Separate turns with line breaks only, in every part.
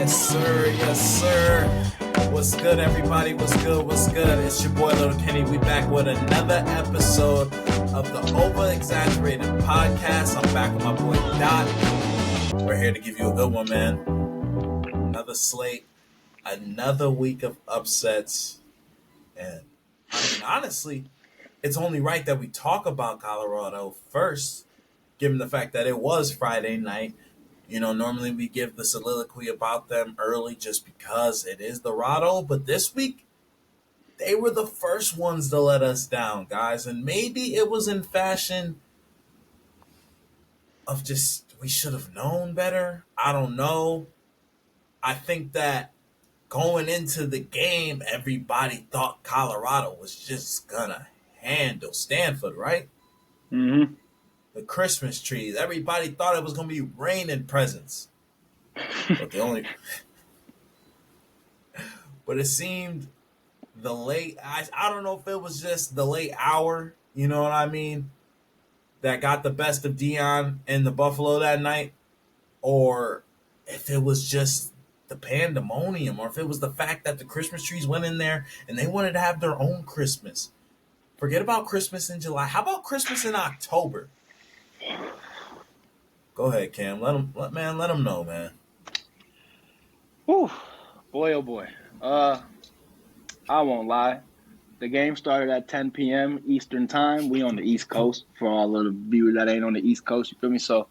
Yes, sir. Yes, sir. What's good, everybody? What's good? What's good? It's your boy, Little Kenny. We back with another episode of the Over-Exaggerated Podcast. I'm back with my boy, Dot. We're here to give you a good one, man. Another slate. Another week of upsets. And, I mean, honestly, it's only right that we talk about Colorado first, given the fact that it was Friday night. You know, normally we give the soliloquy about them early just because it is the Rado, but this week, they were the first ones to let us down, guys. And maybe it was in fashion of just, we should have known better. I don't know. I think that going into the game, everybody thought Colorado was just gonna handle Stanford, right?
Mm-hmm.
The Christmas trees. Everybody thought it was going to be raining presents. But but it seemed the late, I don't know if it was just the late hour, you know what I mean, that got the best of Dion and the Buffalo that night, or if it was just the pandemonium, or if it was the fact that the Christmas trees went in there and they wanted to have their own Christmas. Forget about Christmas in July. How about Christmas in October? Go ahead, Cam. Let them know, man.
Whew. Boy, oh boy. I won't lie. The game started at 10 p.m. Eastern time. We on the East Coast for all little viewers that ain't on the East Coast. You feel me? So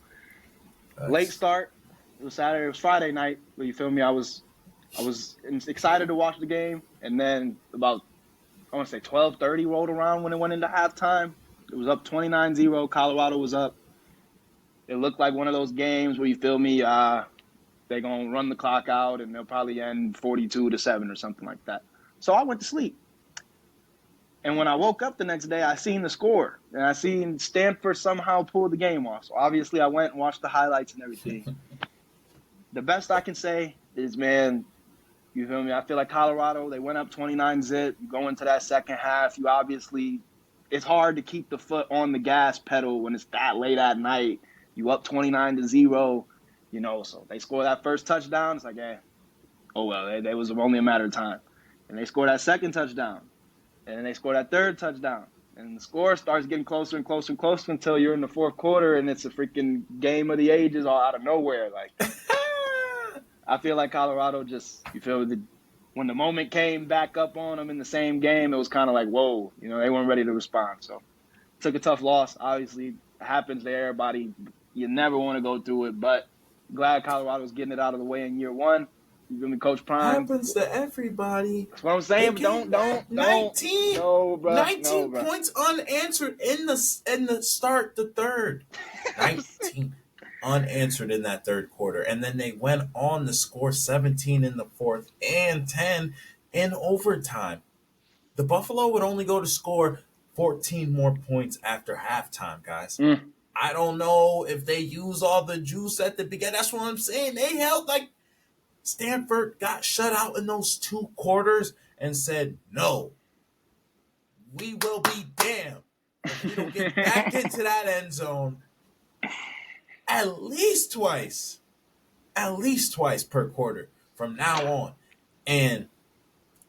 late start. It was Saturday. It was Friday night. But you feel me? I was excited to watch the game, and then about 12:30 rolled around when it went into halftime. It was up 29-0. Colorado was up. It looked like one of those games where you feel me, they're going to run the clock out and they'll probably end 42-7 or something like that. So I went to sleep. And when I woke up the next day, I seen the score. And I seen Stanford somehow pull the game off. So obviously I went and watched the highlights and everything. The best I can say is, man, you feel me? I feel like Colorado, they went up 29-zip. You go into that second half, it's hard to keep the foot on the gas pedal when it's that late at night. You up 29-0, you know, so they score that first touchdown. It's like, oh, well, it was only a matter of time. And they score that second touchdown. And then they score that third touchdown. And the score starts getting closer and closer and closer until you're in the fourth quarter, and it's a freaking game of the ages all out of nowhere. Like, I feel like Colorado just, when the moment came back up on them in the same game, it was kind of like, whoa, you know, they weren't ready to respond. So took a tough loss. Obviously, it happens to everybody. You never want to go through it, but glad Colorado's getting it out of the way in year one. You feel me, Coach Prime?
Happens to everybody.
That's what I'm saying. Don't.
19.
No, bro.
19 points unanswered in the start the third. 19 unanswered in that third quarter, and then they went on to score 17 in the fourth and 10 in overtime. The Buffalo would only go to score 14 more points after halftime, guys. I don't know if they use all the juice at the beginning. That's what I'm saying. They held like Stanford got shut out in those 2 quarters and said, no, we will be damned if we don't get back into that end zone at least twice per quarter from now on. And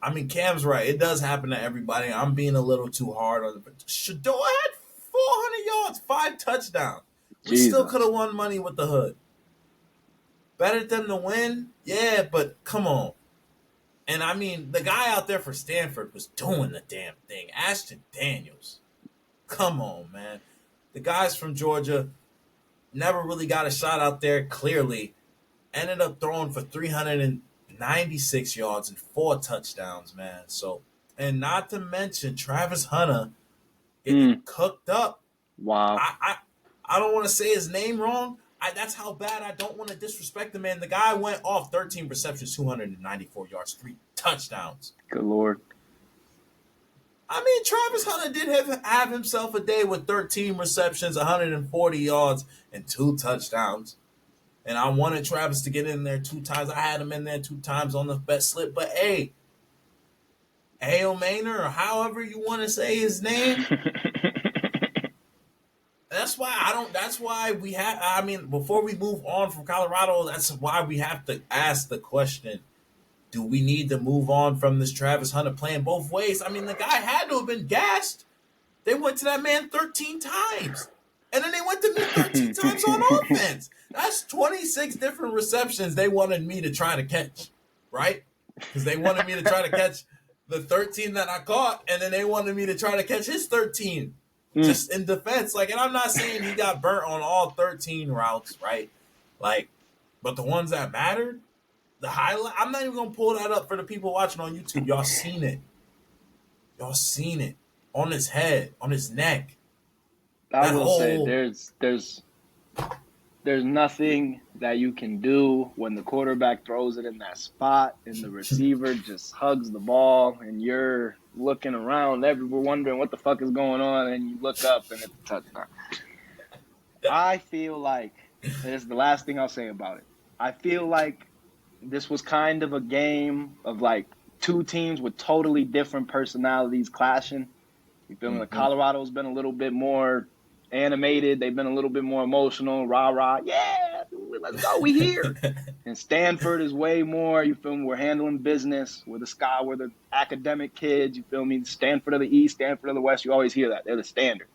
I mean, Cam's right. It does happen to everybody. I'm being a little too hard on it. But Shador had 400 yards, 5 touchdowns. We still could have won money with the hood. Better than to win? Yeah, but come on. And I mean, the guy out there for Stanford was doing the damn thing. Ashton Daniels. Come on, man. The guys from Georgia never really got a shot out there, clearly. Ended up throwing for 396 yards and 4 touchdowns, man. So, and not to mention Travis Hunter getting cooked up.
Wow.
I don't want to say his name wrong. That's how bad I don't want to disrespect the man. The guy went off 13 receptions, 294 yards, 3 touchdowns.
Good Lord.
I mean, Travis Hunter did have himself a day with 13 receptions, 140 yards, and 2 touchdowns. And I wanted Travis to get in there 2 times. I had him in there 2 times on the bet slip. But, hey, Hail Maynor, or however you want to say his name, that that's why I don't. That's why we have. I mean, before we move on from Colorado, that's why we have to ask the question: do we need to move on from this Travis Hunter playing both ways? I mean, the guy had to have been gassed. They went to that man 13 times. And then they went to me 13 times on offense. That's 26 different receptions they wanted me to try to catch, right? Because they wanted me to try to catch the 13 that I caught, and then they wanted me to try to catch his 13 just in defense. Like, and I'm not saying he got burnt on all 13 routes, right? Like, but the ones that mattered, the highlight, I'm not even going to pull that up for the people watching on YouTube. Y'all seen it. Y'all seen it. On his head, on his neck.
I will say there's nothing that you can do when the quarterback throws it in that spot and the receiver just hugs the ball and you're looking around, we're wondering what the fuck is going on, and you look up and it's a touchdown. I feel like, this is the last thing I'll say about it, I feel like this was kind of a game of like two teams with totally different personalities clashing. You feel me? Like Colorado's been a little bit more animated. They've been a little bit more emotional. Rah, rah. Yeah, let's go. We here. And Stanford is way more, you feel me? We're handling business. We're the academic kids. You feel me? Stanford of the East, Stanford of the West. You always hear that. They're the standard.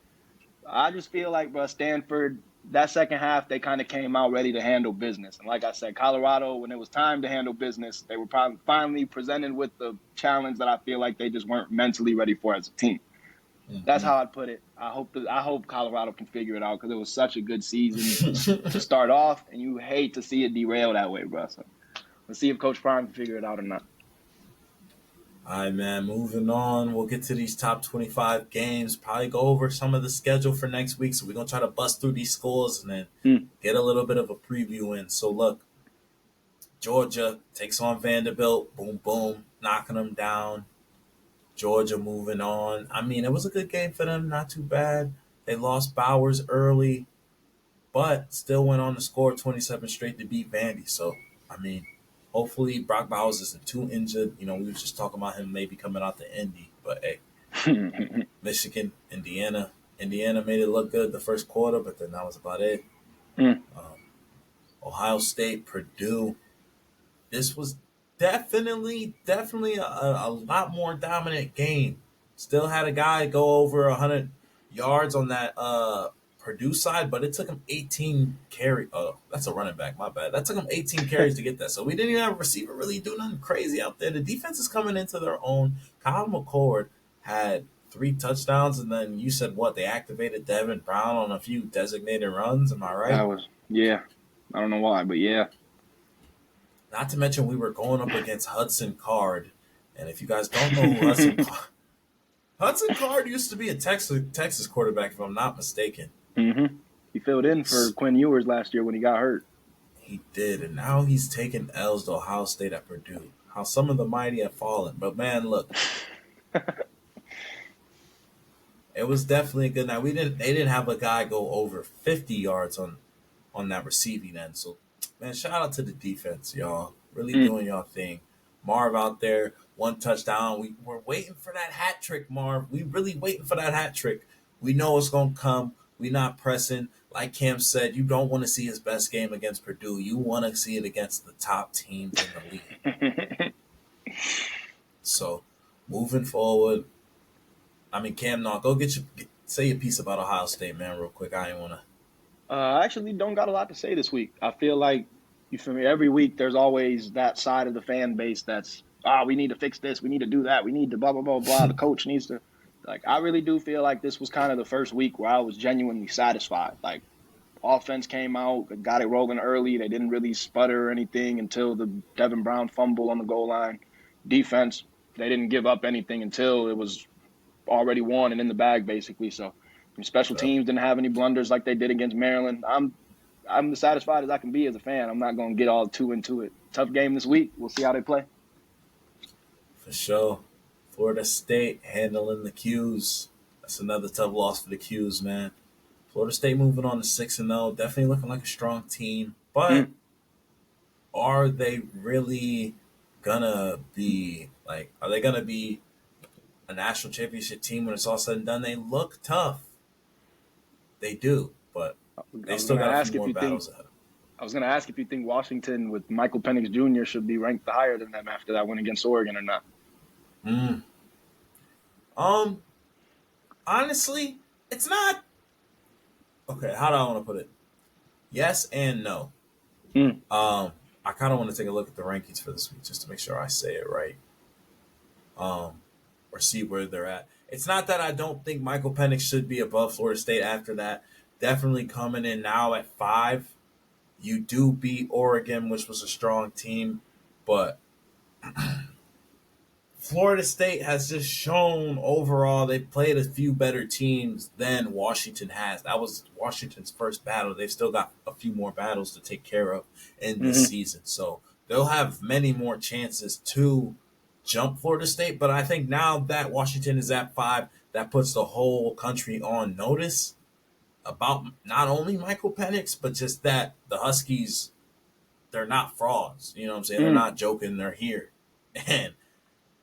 I just feel like, bro, Stanford, that second half, they kind of came out ready to handle business. And like I said, Colorado, when it was time to handle business, they were probably finally presented with the challenge that I feel like they just weren't mentally ready for as a team. That's how I'd put it. I hope Colorado can figure it out because it was such a good season to start off, and you hate to see it derail that way, bro. So let's see if Coach Prime can figure it out or not.
All right, man. Moving on. We'll get to these top 25 games. Probably go over some of the schedule for next week. So we're going to try to bust through these scores and then get a little bit of a preview in. So, look, Georgia takes on Vanderbilt. Boom, boom. Knocking them down. Georgia moving on. I mean, it was a good game for them. Not too bad. They lost Bowers early, but still went on to score 27 straight to beat Vandy. So, I mean, hopefully Brock Bowers isn't too injured. You know, we were just talking about him maybe coming out to Indy. But, hey, Michigan, Indiana. Indiana made it look good the first quarter, but then that was about it. Ohio State, Purdue. This was definitely a lot more dominant game. Still had a guy go over 100 yards on that Purdue side, but it took him 18 carries. Oh, that's a running back. My bad. That took him 18 carries to get that. So we didn't even have a receiver really do nothing crazy out there. The defense is coming into their own. Kyle McCord had 3 touchdowns, and then you said what? They activated Devin Brown on a few designated runs. Am I right?
Yeah. I don't know why, but yeah.
Not to mention we were going up against Hudson Card. And if you guys don't know who Hudson Card used to be a Texas quarterback, if I'm not mistaken.
He filled in for Quinn Ewers last year when he got hurt.
He did, and now he's taking L's to Ohio State at Purdue. How some of the mighty have fallen. But, man, look. It was definitely a good night. They didn't have a guy go over 50 yards on that receiving end. So, man, shout out to the defense, y'all. Really doing y'all thing. Marv out there, 1 touchdown. We're waiting for that hat trick, Marv. We really waiting for that hat trick. We know it's going to come. We not pressing. Like Cam said, you don't want to see his best game against Purdue. You want to see it against the top teams in the league. So, moving forward, I mean, Cam, no, go say your piece about Ohio State, man, real quick. I ain't want to.
I actually don't got a lot to say this week. I feel like, you feel me, every week there's always that side of the fan base that's, we need to fix this, we need to do that, we need to blah, blah, blah, blah, the coach needs to. Like, I really do feel like this was kind of the first week where I was genuinely satisfied. Like, offense came out, got it rolling early. They didn't really sputter or anything until the Devin Brown fumble on the goal line. Defense, they didn't give up anything until it was already won and in the bag, basically. So, special teams didn't have any blunders like they did against Maryland. I'm as satisfied as I can be as a fan. I'm not going to get all too into it. Tough game this week. We'll see how they play.
For sure. Florida State handling the Qs. That's another tough loss for the Qs, man. Florida State moving on to 6-0. Definitely looking like a strong team. But are they really going to be, are they going to be a national championship team when it's all said and done? They look tough. They do. but
I
they
was
still
gonna
got a few
ask if
more
you think.
battles ahead.
I was gonna ask if you think Washington with Michael Penix Jr. should be ranked higher than them after that win against Oregon or not.
Mm. Honestly, it's not okay. How do I want to put it? Yes and no.
Mm.
I kind of want to take a look at the rankings for this week just to make sure I say it right. Or see where they're at. It's not that I don't think Michael Penix should be above Florida State after that. Definitely coming in now at 5. You do beat Oregon, which was a strong team, but Florida State has just shown overall they played a few better teams than Washington has. That was Washington's first battle. They've still got a few more battles to take care of in this
Mm-hmm.
season. So they'll have many more chances to jump Florida State. But I think now that Washington is at 5, that puts the whole country on notice about not only Michael Penix, but just that the Huskies, they're not frauds. You know what I'm saying? They're
Mm.
not joking. They're here. And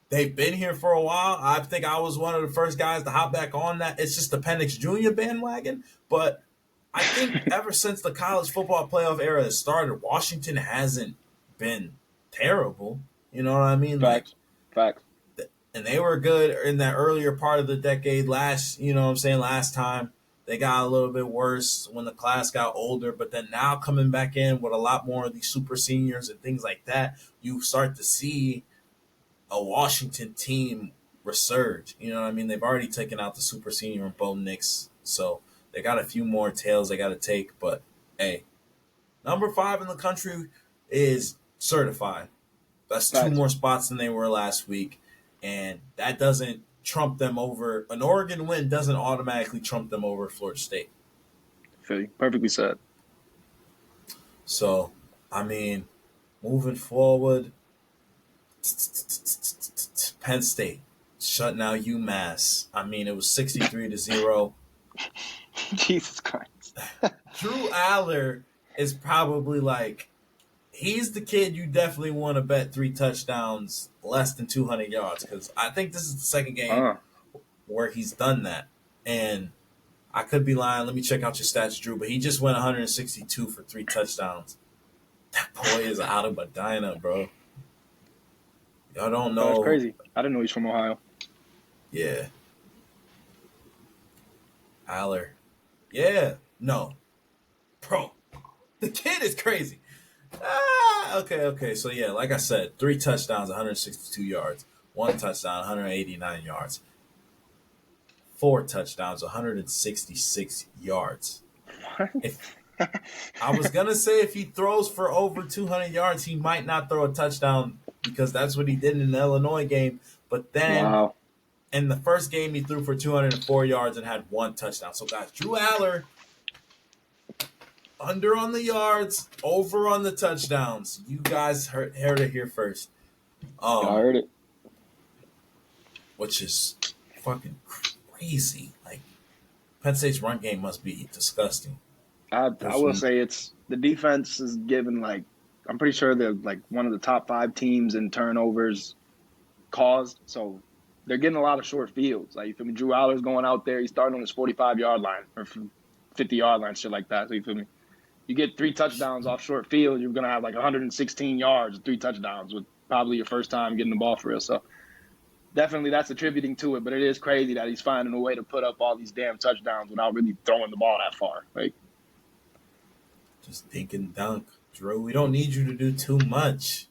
they've been here for a while. I think I was one of the first guys to hop back on that. It's just the Penix Jr. bandwagon. But I think ever since the college football playoff era has started, Washington hasn't been terrible. You know what I mean? Like,
Facts.
and they were good in that earlier part of the decade last time. They got a little bit worse when the class got older, but then now coming back in with a lot more of these super seniors and things like that, you start to see a Washington team resurge. You know what I mean? They've already taken out the super senior and Bo Nix, so they got a few more tails they got to take. But hey, number 5 in the country is certified. That's 2
Facts.
more spots than they were last week, and that doesn't trump them over. An Oregon win doesn't automatically trump them over Florida State.
Feel you. Perfectly said.
So, I mean, moving forward, Penn State shutting out UMass. I mean, it was 63-0.
Jesus Christ.
Drew Aller is probably like, he's the kid you definitely want to bet 3 touchdowns, less than 200 yards, because I think this is the second game where he's done that. And I could be lying. Let me check out your stats, Drew. But he just went 162 for 3 touchdowns. That boy is out of Medina, bro. Y'all don't
Oh, that's
know.
crazy. I didn't know he's from Ohio.
Yeah. Aller. Yeah. No. Bro. The kid is crazy. Okay. So, yeah, like I said, 3 touchdowns, 162 yards. 1 touchdown, 189 yards. 4 touchdowns, 166 yards.
What?
If I was going to say if he throws for over 200 yards, he might not throw a touchdown because that's what he did in the Illinois game. But then in the first game, he threw for 204 yards and had 1 touchdown. So, guys, Drew Aller, under on the yards, over on the touchdowns. You guys heard it here first.
I heard it.
Which is fucking crazy. Like, Penn State's run game must be disgusting.
I will say it's the defense is given like I'm pretty sure they're like one of the top 5 teams in turnovers caused. So they're getting a lot of short fields. Like you feel me? Drew Aller's going out there. He's starting on his 45-yard line or 50-yard line, shit like that. So you feel me? You get 3 touchdowns off short field, you're gonna have like 116 yards, 3 touchdowns with probably your first time getting the ball for real. So definitely that's attributing to it. But it is crazy that he's finding a way to put up all these damn touchdowns without really throwing the ball that far. Like
just dink and dunk. Drew, we don't need you to do too much.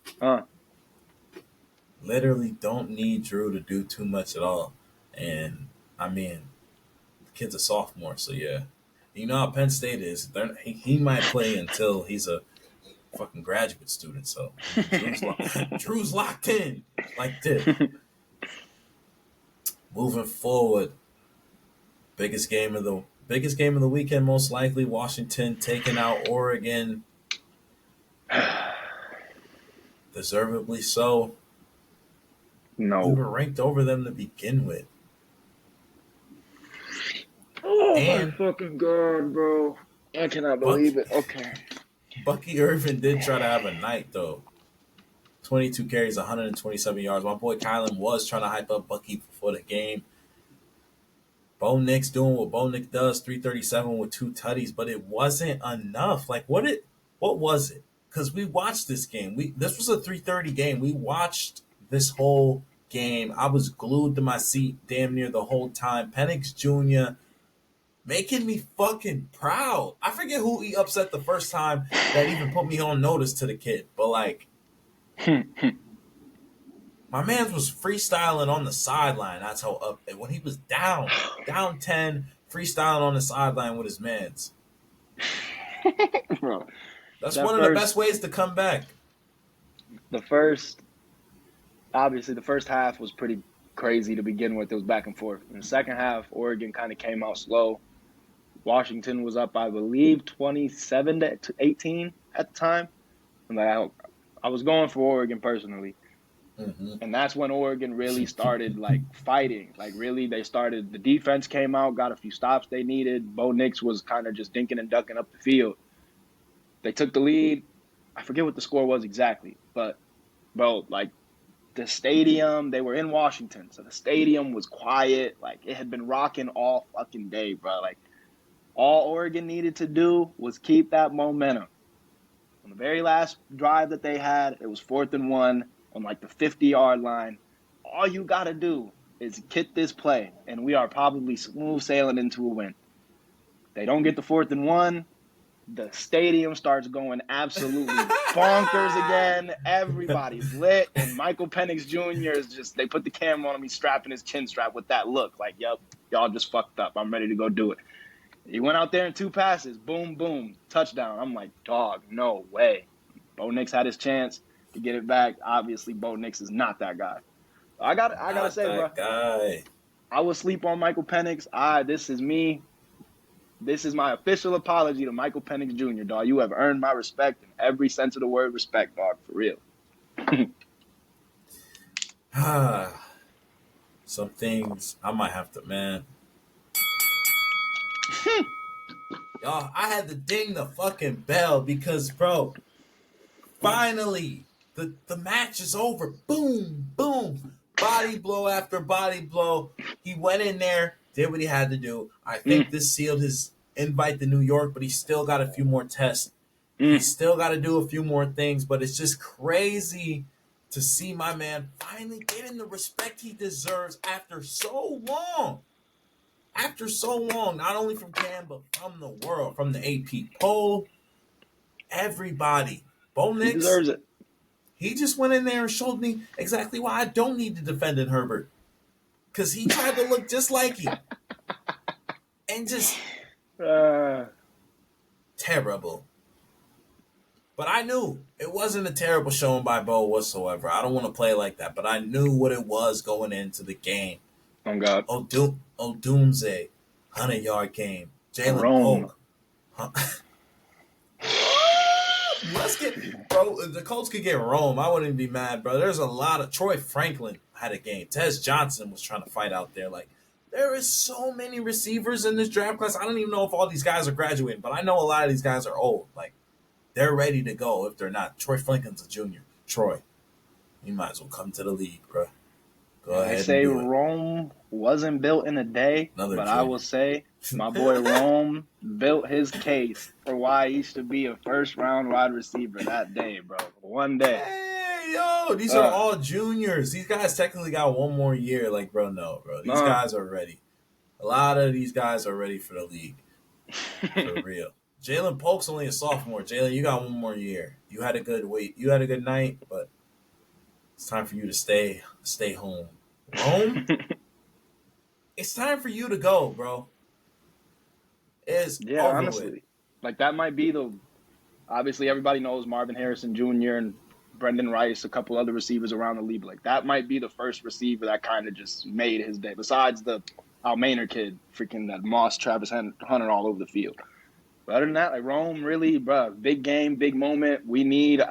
Literally don't need Drew to do too much at all. And, I mean, the kid's a sophomore, so yeah. You know how Penn State is. He might play until he's a fucking graduate student, so Drew's locked in like this. Moving forward, biggest game of the weekend, most likely. Washington taking out Oregon. Deservedly so.
No.
We were ranked over them to begin with.
Oh my fucking god, bro. I cannot believe it. Okay.
Bucky Irvin did try to have a night, though. 22 carries, 127 yards. My boy Kylan was trying to hype up Bucky before the game. Bo Nix doing what Bo Nix does, 337 with 2 tutties, but it wasn't enough. Like what was it? Because we watched this game. This was a 3:30 game. We watched this whole game. I was glued to my seat damn near the whole time. Penix Jr. making me fucking proud. I forget who he upset the first time that even put me on notice to the kid, but like my man was freestyling on the sideline. That's how up. And when he was down 10, freestyling on the sideline with his mans.
Bro,
That's one of the best ways to come back.
Obviously, the first half was pretty crazy to begin with. It was back and forth. In the second half, Oregon kind of came out slow. Washington was up, I believe, 27-18 at the time. And I was going for Oregon personally.
Mm-hmm.
And that's when Oregon really started like fighting. Like really, the defense came out, got a few stops they needed. Bo Nix was kind of just dinking and ducking up the field. They took the lead. I forget what the score was exactly, but bro, like the stadium, they were in Washington, so the stadium was quiet. Like it had been rocking all fucking day, bro. Like all Oregon needed to do was keep that momentum. On the very last drive that they had, it was 4th and 1 on like the 50-yard line. All you got to do is get this play, and we are probably smooth sailing into a win. They don't get the 4th and 1. The stadium starts going absolutely bonkers again. Everybody's lit, and Michael Penix Jr. is just, they put the camera on him. He's strapping his chin strap with that look like, yep, y'all just fucked up. I'm ready to go do it. He went out there in 2 passes. Boom, boom, touchdown. I'm like, dog, no way. Bo Nix had his chance to get it back. Obviously, Bo Nix is not that guy. I gotta say, bro, I will sleep on Michael Penix. This is me. This is my official apology to Michael Penix Jr., dog. You have earned my respect in every sense of the word respect, dog, for real.
Some things I might have to, man. Y'all, I had to ding the fucking bell because, bro, finally, the match is over. Boom, boom. Body blow after body blow. He went in there, did what he had to do. I think this sealed his invite to New York, but he still got a few more tests. He still got to do a few more things, but it's just crazy to see my man finally getting the respect he deserves after so long. After so long, not only from Cam, but from the world, from the AP poll, everybody. Bo Nix,
he deserves it.
He just went in there and showed me exactly why I don't need to defend Herbert. Because he tried to look just like him. And just terrible. But I knew it wasn't a terrible showing by Bo whatsoever. I don't want to play like that, but I knew what it was going into the game.
Oh, God.
Odunze, 100-yard game. Jalen Polk. Let's get, bro, if the Colts could get Rome, I wouldn't be mad, bro. There's a lot of, Troy Franklin had a game. Tez Johnson was trying to fight out there. Like, there is so many receivers in this draft class. I don't even know if all these guys are graduating, but I know a lot of these guys are old. Like, they're ready to go if they're not. Troy Franklin's a junior. Troy, you might as well come to the league, bro. Go ahead.
I say Rome wasn't built in a day, I will say my boy Rome built his case for why he should be a first-round wide receiver that day, bro. One day.
Hey, yo, these are all juniors. These guys technically got one more year. Like, bro, no, bro. These guys are ready. A lot of these guys are ready for the league. For real. Jalen Polk's only a sophomore. Jalen, you got one more year. You had a good night, but it's time for you to stay home. Rome? It's time for you to go, bro. It's over
honestly.
with.
Like, that might be obviously everybody knows Marvin Harrison Jr. and Brendan Rice, a couple other receivers around the league. Like, that might be the first receiver that kind of just made his day. Besides the Al Maynard kid, freaking that Moss, Travis Hunter all over the field. But other than that, like, Rome really, bro, big game, big moment. We need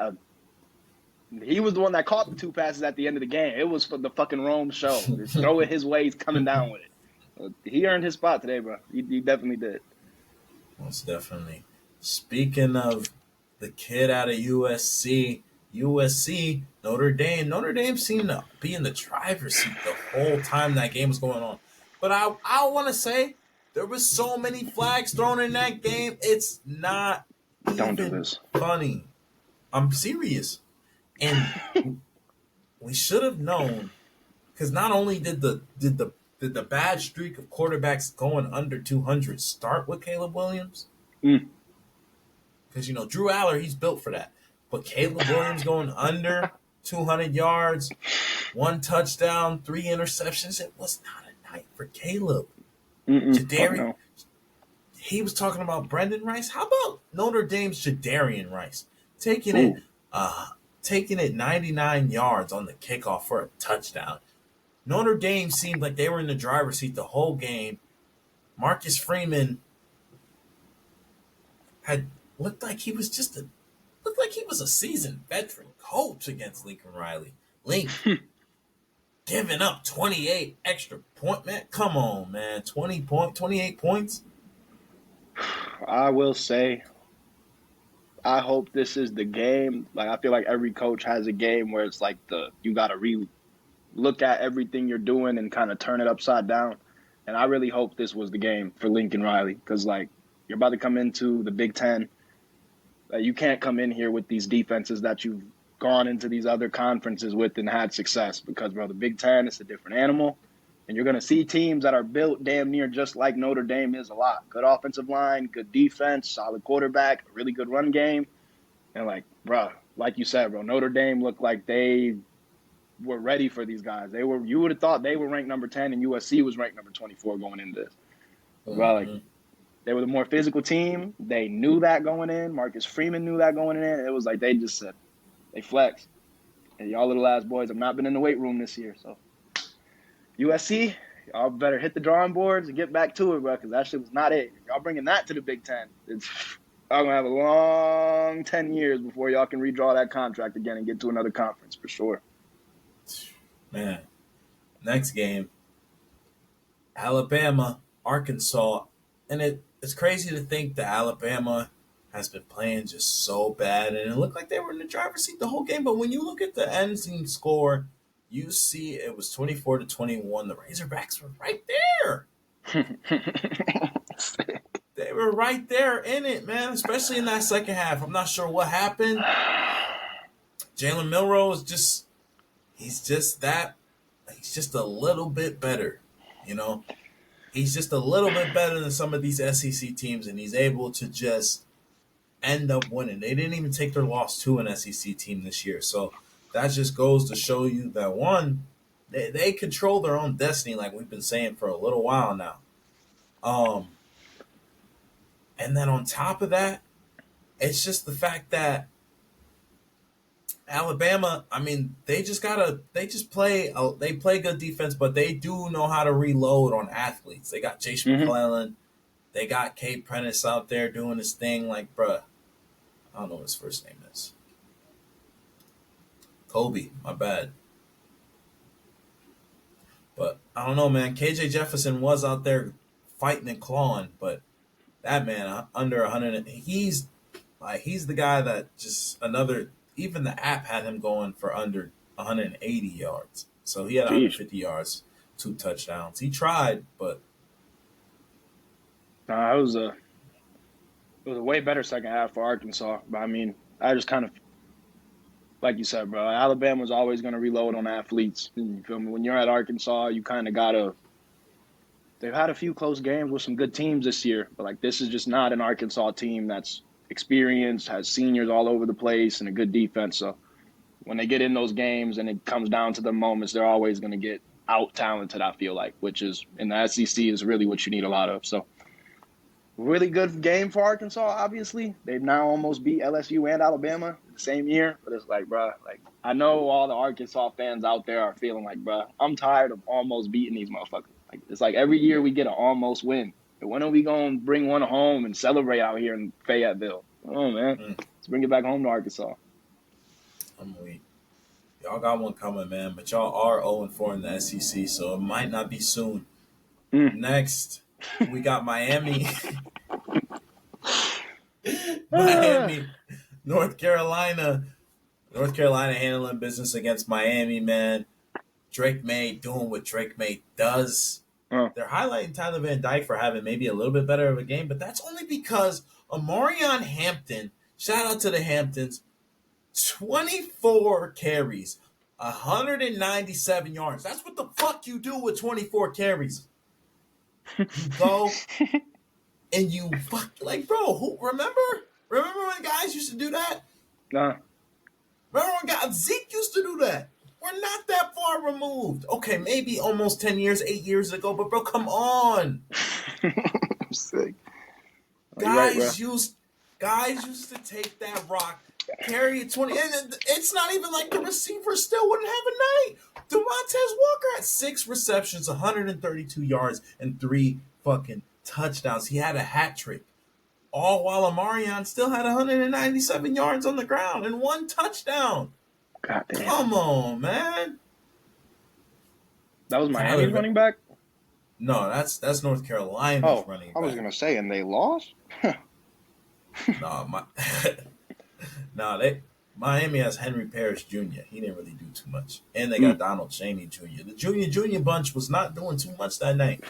he was the one that caught the 2 passes at the end of the game. It was for the fucking Rome show. Just throw it his way. He's coming down with it. But he earned his spot today, bro. He definitely did.
Most definitely. Speaking of the kid out of USC, Notre Dame seemed to be in the driver's seat the whole time that game was going on. But I want to say there was so many flags thrown in that game. It's not
Don't do
even
this.
funny. I'm serious. And we should have known, because not only did the bad streak of quarterbacks going under 200 start with Caleb Williams, because Drew Aller, he's built for that. But Caleb Williams going under 200 yards, 1 touchdown, 3 interceptions. It was not a night for Caleb. Jadarian, he was talking about Brendan Rice. How about Notre Dame's Jadarian Rice taking it 99 yards on the kickoff for a touchdown? Notre Dame seemed like they were in the driver's seat the whole game. Marcus Freeman had looked like he was a seasoned veteran coach against Lincoln Riley. Link giving up 28 extra point, man. Come on, man. 28 points.
I will say, I hope this is the game. Like, I feel like every coach has a game where it's like you got to look at everything you're doing and kind of turn it upside down. And I really hope this was the game for Lincoln Riley, because like, you're about to come into the Big Ten. You can't come in here with these defenses that you've gone into these other conferences with and had success, because, bro, the Big Ten is a different animal. And you're going to see teams that are built damn near just like Notre Dame is a lot. Good offensive line, good defense, solid quarterback, really good run game. And like, bro, like you said, bro, Notre Dame looked like they were ready for these guys. You would have thought they were ranked number 10 and USC was ranked number 24 going into this. Bro, like, they were the more physical team. They knew that going in. Marcus Freeman knew that going in. It was like they just said, they flexed. And y'all little ass boys have not been in the weight room this year. So USC, y'all better hit the drawing boards and get back to it, bro, because that shit was not it. Y'all bringing that to the Big Ten. Y'all going to have a long 10 years before y'all can redraw that contract again and get to another conference for sure.
Man, next game, Alabama, Arkansas. And it's crazy to think that Alabama has been playing just so bad. And it looked like they were in the driver's seat the whole game. But when you look at the ending score, you see it was 24-21. The Razorbacks were right there. They were right there in it, man, especially in that second half. I'm not sure what happened. Jalen Milroe is he's just a little bit better, He's just a little bit better than some of these SEC teams, and he's able to just end up winning. They didn't even take their loss to an SEC team this year. So that just goes to show you that, one, they control their own destiny, like we've been saying for a little while now. And then on top of that, it's just the fact that Alabama, I mean, they play good defense, but they do know how to reload on athletes. They got Jace McClellan, they got Cade Prentice out there doing his thing. Like, bruh, I don't know what his first name is. Kobe, my bad. But I don't know, man. KJ Jefferson was out there fighting and clawing, but that man under 100, he's the guy that just another. Even the app had him going for under 180 yards. So he had 150 yards, 2 touchdowns. He tried, but
it was a way better second half for Arkansas. But I mean, I just kind of, like you said, bro, Alabama's always going to reload on athletes. You feel me? When you're at Arkansas, you kind of got to. They've had a few close games with some good teams this year, but like, this is just not an Arkansas team that's experienced, has seniors all over the place, and a good defense. So when they get in those games and it comes down to the moments, they're always going to get out-talented, I feel like, which is, in the SEC, is really what you need a lot of. So really good game for Arkansas, obviously. They've now almost beat LSU and Alabama the same year. But it's like, bro, like, I know all the Arkansas fans out there are feeling like, bro, I'm tired of almost beating these motherfuckers. Like, it's like every year we get an almost win. When are we going to bring one home and celebrate out here in Fayetteville? Oh, man. Let's bring it back home to Arkansas.
I'm weak. Y'all got one coming, man. But y'all are 0-4 in the SEC, so it might not be soon. Next, we got Miami. Miami, North Carolina. North Carolina handling business against Miami, man. Drake May doing what Drake May does. They're highlighting Tyler Van Dyke for having maybe a little bit better of a game, but that's only because Amarion Hampton, shout out to the Hamptons, 24 carries, 197 yards. That's what the fuck you do with 24 carries. You go and you fuck, like, bro, who remember when guys used to do that?
Nah.
Remember when Zeke used to do that? We're not that far removed. Okay, maybe almost 10 years, 8 years ago, but bro, come on.
Sick.
Guys used to take that rock, carry it 20, and it's not even like the receiver still wouldn't have a night. Demontez Walker had 6 receptions, 132 yards, and 3 fucking touchdowns. He had a hat trick. All while Amarion still had 197 yards on the ground and 1 touchdown.
God damn.
Come on, man.
That was Miami's running back?
No, that's North Carolina's running back.
I was going to say, and they lost?
Miami has Henry Parrish Jr. He didn't really do too much. And they got Donald Chaney Jr. The junior bunch was not doing too much that night.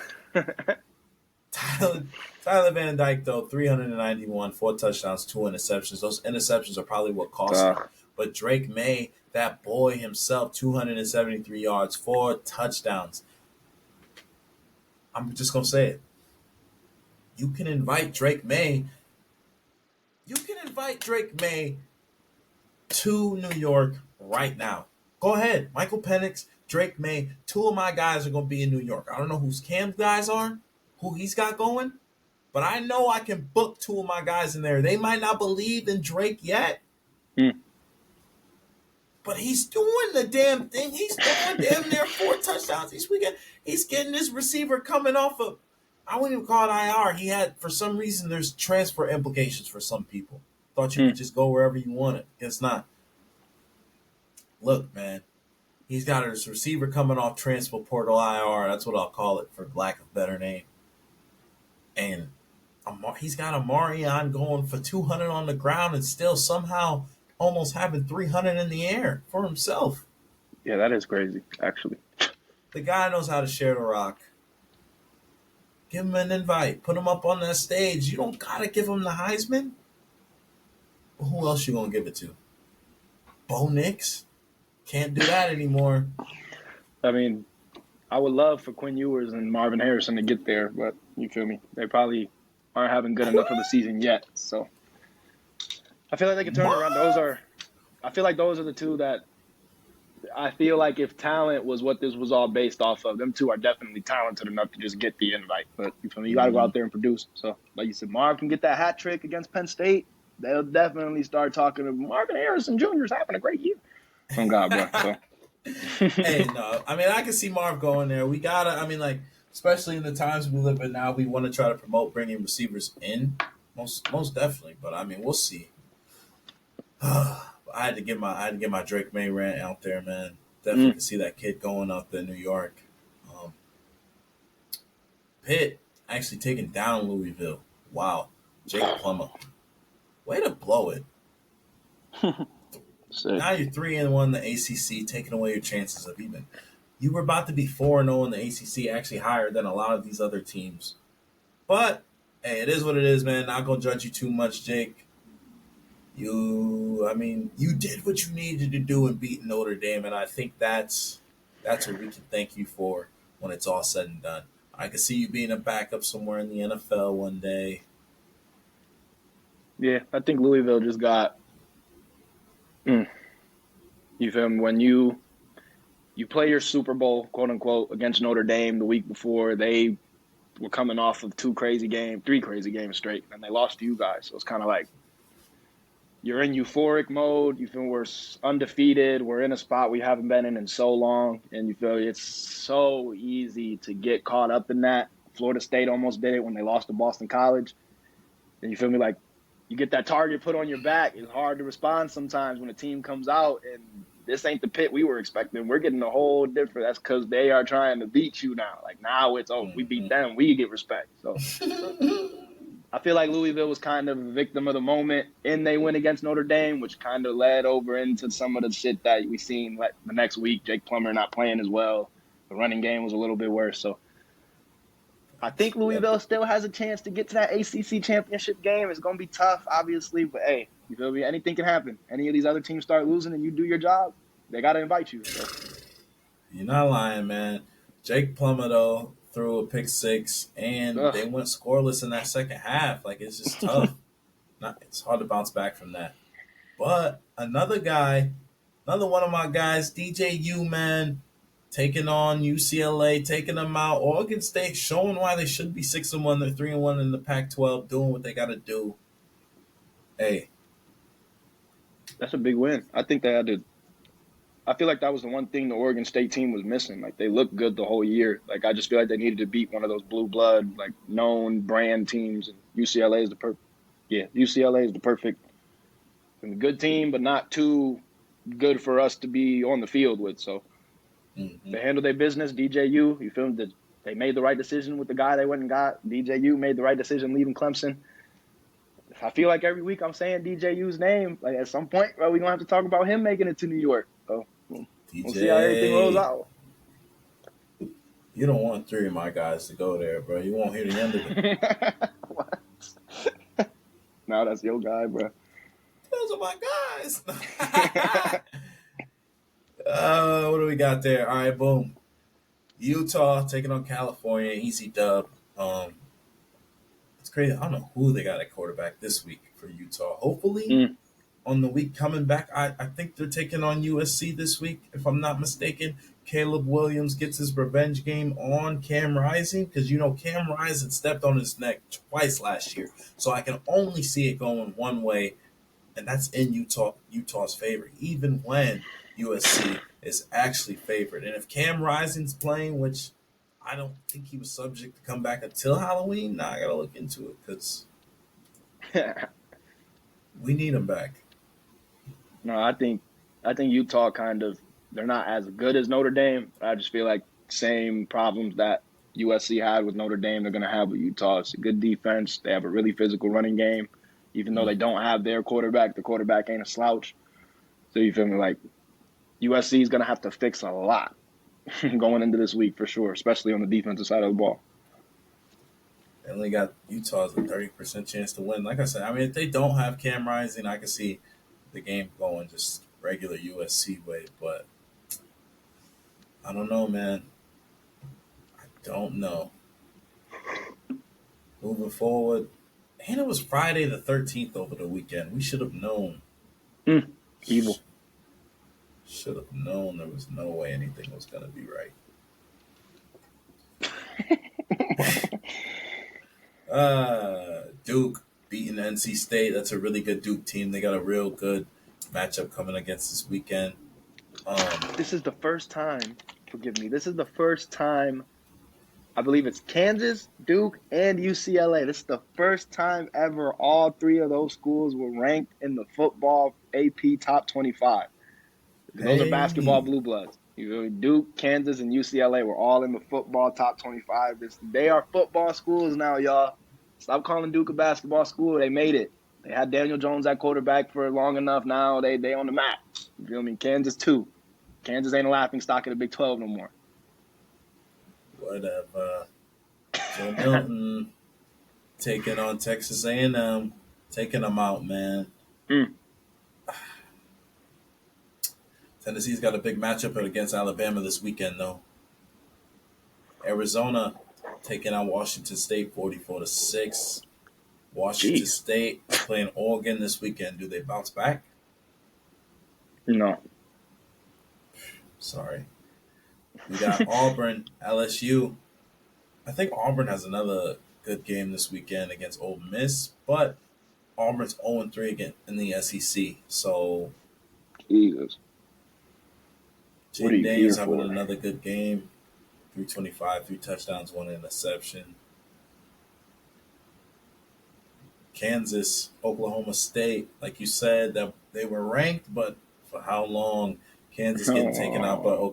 Tyler Van Dyke, though, 391, 4 touchdowns, 2 interceptions. Those interceptions are probably what cost him. But Drake May, that boy himself, 273 yards, 4 touchdowns. I'm just going to say it. You can invite Drake May. To New York right now. Go ahead. Michael Penix, Drake May, 2 of my guys are going to be in New York. I don't know who Cam's guys are, who he's got going, but I know I can book 2 of my guys in there. They might not believe in Drake yet, but he's doing the damn thing. He's doing damn near 4 touchdowns this weekend. He's getting this receiver coming off of, I wouldn't even call it IR. He had, for some reason, there's transfer implications for some people. Thought you could just go wherever you wanted. Guess not. Look, man, he's got his receiver coming off transfer portal IR. That's what I'll call it for lack of a better name. And he's got Amarion going for 200 on the ground and still somehow almost having 300 in the air for himself.
Yeah, that is crazy, actually.
The guy knows how to share the rock. Give him an invite. Put him up on that stage. You don't got to give him the Heisman. Well, who else you going to give it to? Bo Nix? Can't do that anymore.
I mean, I would love for Quinn Ewers and Marvin Harrison to get there, but you feel me? They probably aren't having good enough of a season yet. So I feel like they can turn around. I feel like those are the 2 that I feel like if talent was what this was all based off of, them 2 are definitely talented enough to just get the invite. But you feel me? You got to go out there and produce. So like you said, Marv can get that hat trick against Penn State. They'll definitely start talking to Marvin Harrison Jr. is having a great year. Oh, God, bro. So.
Hey, no. I mean, I can see Marv going there. We got to, I mean, like, especially in the times we live in now, we want to try to promote bringing receivers in. Most definitely. But, I mean, we'll see. I had to get my Drake May rant out there, man. Definitely can see that kid going out there in New York. Pitt actually taking down Louisville. Wow. Jake Plummer. Way to blow it. Now you're 3-1 in the ACC, taking away your chances of even. You were about to be 4-0 in the ACC, actually higher than a lot of these other teams. But, hey, it is what it is, man. Not going to judge you too much, Jake. You did what you needed to do in beating Notre Dame, and I think that's what we can thank you for when it's all said and done. I could see you being a backup somewhere in the NFL one day.
Yeah, I think Louisville just got you feel me? When you play your Super Bowl, quote unquote, against Notre Dame the week before, they were coming off of 3 crazy games straight, and they lost to you guys. So it's kind of like you're in euphoric mode. You feel we're undefeated. We're in a spot we haven't been in so long, and you feel it's so easy to get caught up in that. Florida State almost did it when they lost to Boston College. And you feel me? Like, you get that target put on your back. It's hard to respond sometimes when a team comes out, and this ain't the Pitt we were expecting. We're getting a whole different. That's because they are trying to beat you now. Like, now it's, we beat them. We get respect. So I feel like Louisville was kind of a victim of the moment, and they win against Notre Dame, which kind of led over into some of the shit that we seen like the next week. Jake Plummer not playing as well. The running game was a little bit worse. So I think Louisville still has a chance to get to that ACC championship game. It's going to be tough, obviously, but hey, you feel me? Anything can happen. Any of these other teams start losing and you do your job, they got to invite you. So.
You're not lying, man. Jake Plummer, though, threw a pick six, and they went scoreless in that second half. Like, it's just tough. It's hard to bounce back from that. But another one of my guys, DJU, man, taking on UCLA, taking them out. Oregon State showing why they should be 6-1. They're 3-1 in the Pac-12, doing what they got to do. Hey,
that's a big win. I think they had to. I feel like that was the one thing the Oregon State team was missing. Like, they looked good the whole year. Like, I just feel like they needed to beat one of those blue blood, like, known brand teams. And UCLA is the perfect good team, but not too good for us to be on the field with. So they handled their business. DJU, you feel me? They made the right decision with the guy they went and got. DJU made the right decision leaving Clemson. I feel like every week I'm saying DJU's name. Like, at some point, bro, we're going to have to talk about him making it to New York. So we'll see how everything rolls out.
You don't want three of my guys to go there, bro. You won't hear the end of it.
What? No, that's your guy, bro.
Those are my guys. What do we got there? All right, boom. Utah taking on California. Easy dub. It's crazy. I don't know who they got at quarterback this week for Utah. Hopefully, on the week coming back, I think they're taking on USC this week, if I'm not mistaken. Caleb Williams gets his revenge game on Cam Rising because, Cam Rising stepped on his neck twice last year. So I can only see it going one way, and that's in Utah's favor, even when USC is actually favored. And if Cam Rising's playing, which I don't think he was subject to come back until Halloween, I got to look into it because we need him back.
No, I think Utah they're not as good as Notre Dame. I just feel like same problems that USC had with Notre Dame, they're going to have with Utah. It's a good defense. They have a really physical running game. Even though they don't have their quarterback, the quarterback ain't a slouch. So you feel me? Like, USC is going to have to fix a lot going into this week for sure, especially on the defensive side of the ball.
They only got Utah's a 30% chance to win. Like I said, if they don't have Cam Rising, I can see the game going just regular USC way. But I don't know, man. I don't know. Moving forward, and it was Friday the 13th over the weekend. We should have known.
Evil.
Should have known there was no way anything was going to be right. Duke beating NC State. That's a really good Duke team. They got a real good matchup coming against this weekend.
This is the first time, forgive me, this is the first time, I believe it's Kansas, Duke, and UCLA. This is the first time ever all three of those schools were ranked in the football AP top 25. Those are basketball blue bloods. Duke, Kansas, and UCLA were all in the football top 25. They are football schools now, y'all. Stop calling Duke a basketball school. They made it. They had Daniel Jones at quarterback for long enough now. They on the map. You feel me? Kansas, too. Kansas ain't a laughing stock in the Big 12 no more.
Whatever. Joe Milton taking on Texas A&M. Taking them out, man. Tennessee's got a big matchup against Alabama this weekend, though. Arizona taking out Washington State 44-6. Washington State playing Oregon this weekend. Do they bounce back?
No.
Sorry. We got Auburn, LSU. I think Auburn has another good game this weekend against Ole Miss, but Auburn's 0-3 again in the SEC. So,
Jesus.
Jaden Daniels having another good game. 325, 3 touchdowns, 1 interception. Kansas, Oklahoma State, like you said, that they were ranked, but for how long? Kansas getting taken out by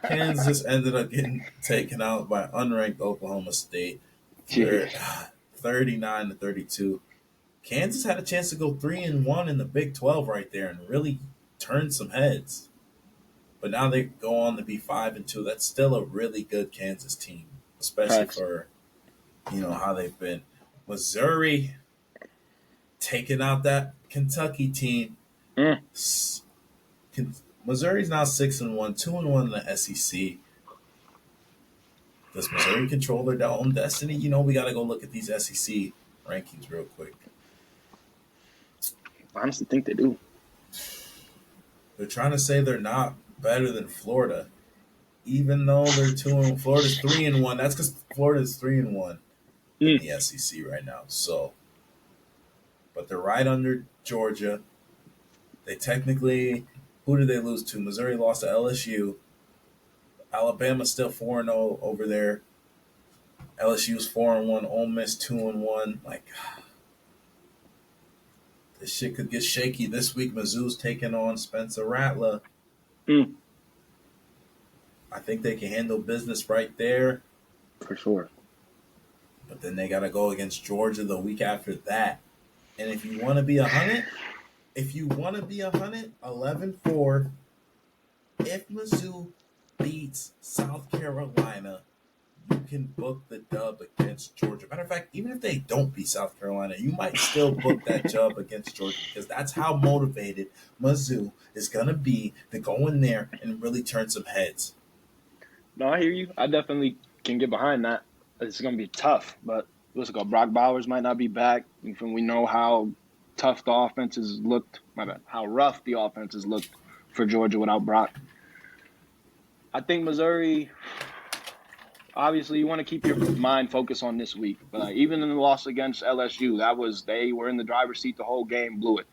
Kansas ended up getting taken out by unranked Oklahoma State. 39-32. Kansas had a chance to go 3-1 in the Big 12 right there and really turn some heads. But now they go on to be 5-2. That's still a really good Kansas team, especially for You know how they've been. Missouri taking out that Kentucky team.
Mm,
Missouri's now 6-1, 2-1 in the SEC. Does Missouri control their own destiny? You know, we got to go look at these SEC rankings real quick.
I honestly think they do.
They're trying to say they're not better than Florida, even though they're 2-1. Florida's 3-1. That's because Florida's 3-1 in the SEC right now. So, but they're right under Georgia. They technically, who did they lose to? Missouri lost to LSU. Alabama's still 4-0 over there. LSU's 4-1. Ole Miss 2-1. Like, this shit could get shaky this week. Mizzou's taking on Spencer Rattler. I think they can handle business right there.
For sure.
But then they got to go against Georgia the week after that. And if you want to be 100, 11-4, if Mizzou beats South Carolina, you can book the dub against Georgia. Matter of fact, even if they don't beat South Carolina, you might still book that dub against Georgia because that's how motivated Mizzou is going to be to go in there and really turn some heads.
No, I hear you. I definitely can get behind that. It's going to be tough, but let's go. Brock Bowers might not be back. We know how tough the offenses looked, how rough the offenses looked for Georgia without Brock. I think Missouri, obviously, you want to keep your mind focused on this week. But even in the loss against LSU, they were in the driver's seat the whole game, blew it.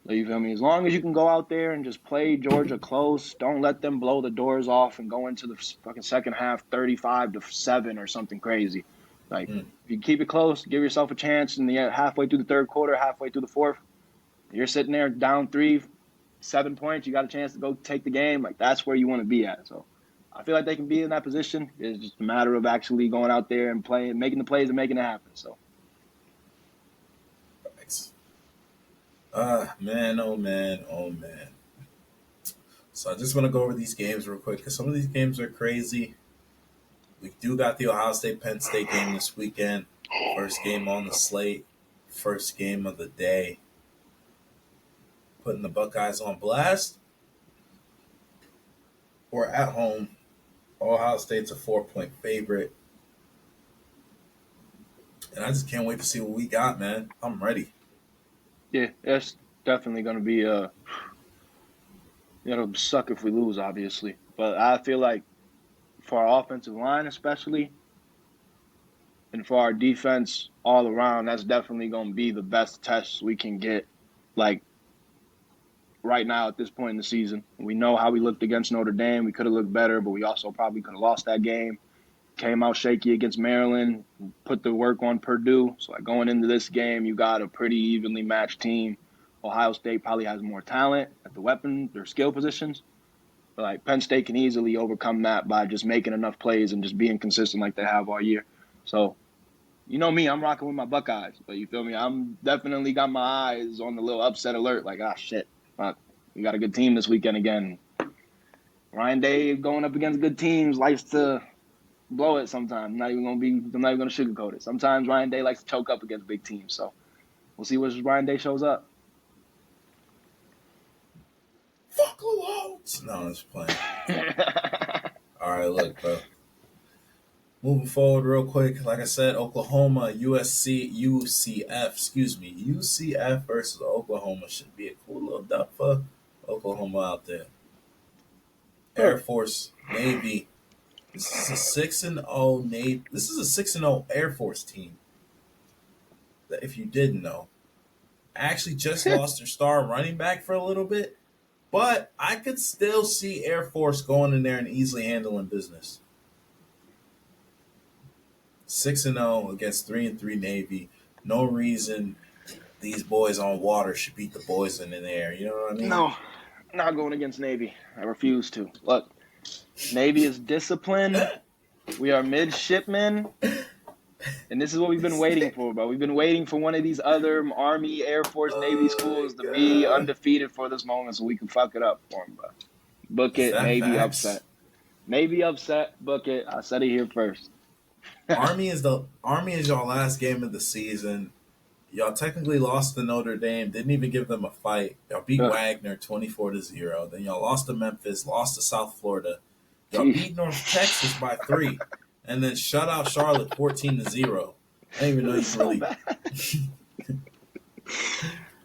So you feel me? As long as you can go out there and just play Georgia close, don't let them blow the doors off and go into the fucking second half 35-7 or something crazy. If you keep it close, give yourself a chance, and halfway through the third quarter, halfway through the fourth, you're sitting there down 3, 7 points. You got a chance to go take the game. That's where you want to be at. So I feel like they can be in that position. It's just a matter of actually going out there and playing, making the plays and making it happen. So.
Man, oh man, oh man. So I just want to go over these games real quick because some of these games are crazy. We do got the Ohio State-Penn State game this weekend. First game on the slate. First game of the day. Putting the Buckeyes on blast. We're at home. Ohio State's a 4-point favorite. And I just can't wait to see what we got, man. I'm ready.
Yeah, that's definitely going to be it'll suck if we lose, obviously. But I feel like for our offensive line especially, and for our defense all around, that's definitely going to be the best test we can get, right now at this point in the season. We know how we looked against Notre Dame. We could have looked better, but we also probably could have lost that game. Came out shaky against Maryland, put the work on Purdue. So going into this game, you got a pretty evenly matched team. Ohio State probably has more talent at the weapon, their skill positions. But Penn State can easily overcome that by just making enough plays and just being consistent like they have all year. So, you know me, I'm rocking with my Buckeyes. But you feel me? I'm definitely got my eyes on the little upset alert. Shit. We got a good team this weekend again. Ryan Day going up against good teams likes to blow it sometimes. I'm not even gonna sugarcoat it. Sometimes Ryan Day likes to choke up against big teams. So we'll see what Ryan Day shows up.
Fuck Lou Holtz. No, I'm just playing. All right, look, bro. Moving forward real quick, like I said, Oklahoma, UCF versus Oklahoma should be a cool little dub for Oklahoma out there. Air Force, Navy. This is a 6-0 Navy. This is a 6-0 Air Force team. That if you didn't know, actually just lost their star running back for a little bit, but I could still see Air Force going in there and easily handling business. 6-0 against 3-3 Navy. No reason these boys on water should beat the boys in the air. You know what I mean?
No, not going against Navy. I refuse to. Look, Navy is disciplined. We are midshipmen. And this is what we've been waiting for, bro. We've been waiting for one of these other Army, Air Force, Navy schools to be undefeated for this moment so we can fuck it up for them, bro. Book it, Navy upset. Navy upset, book it. I said it here first.
Army is y'all last game of the season. Y'all technically lost to Notre Dame. Didn't even give them a fight. Y'all beat
Ugh,
Wagner 24-0. Then y'all lost to Memphis. Lost to South Florida. Y'all
jeez.
beat North Texas by 3, and then shut out Charlotte 14-0. I didn't even know
This
you
is
can
so
really.
bad.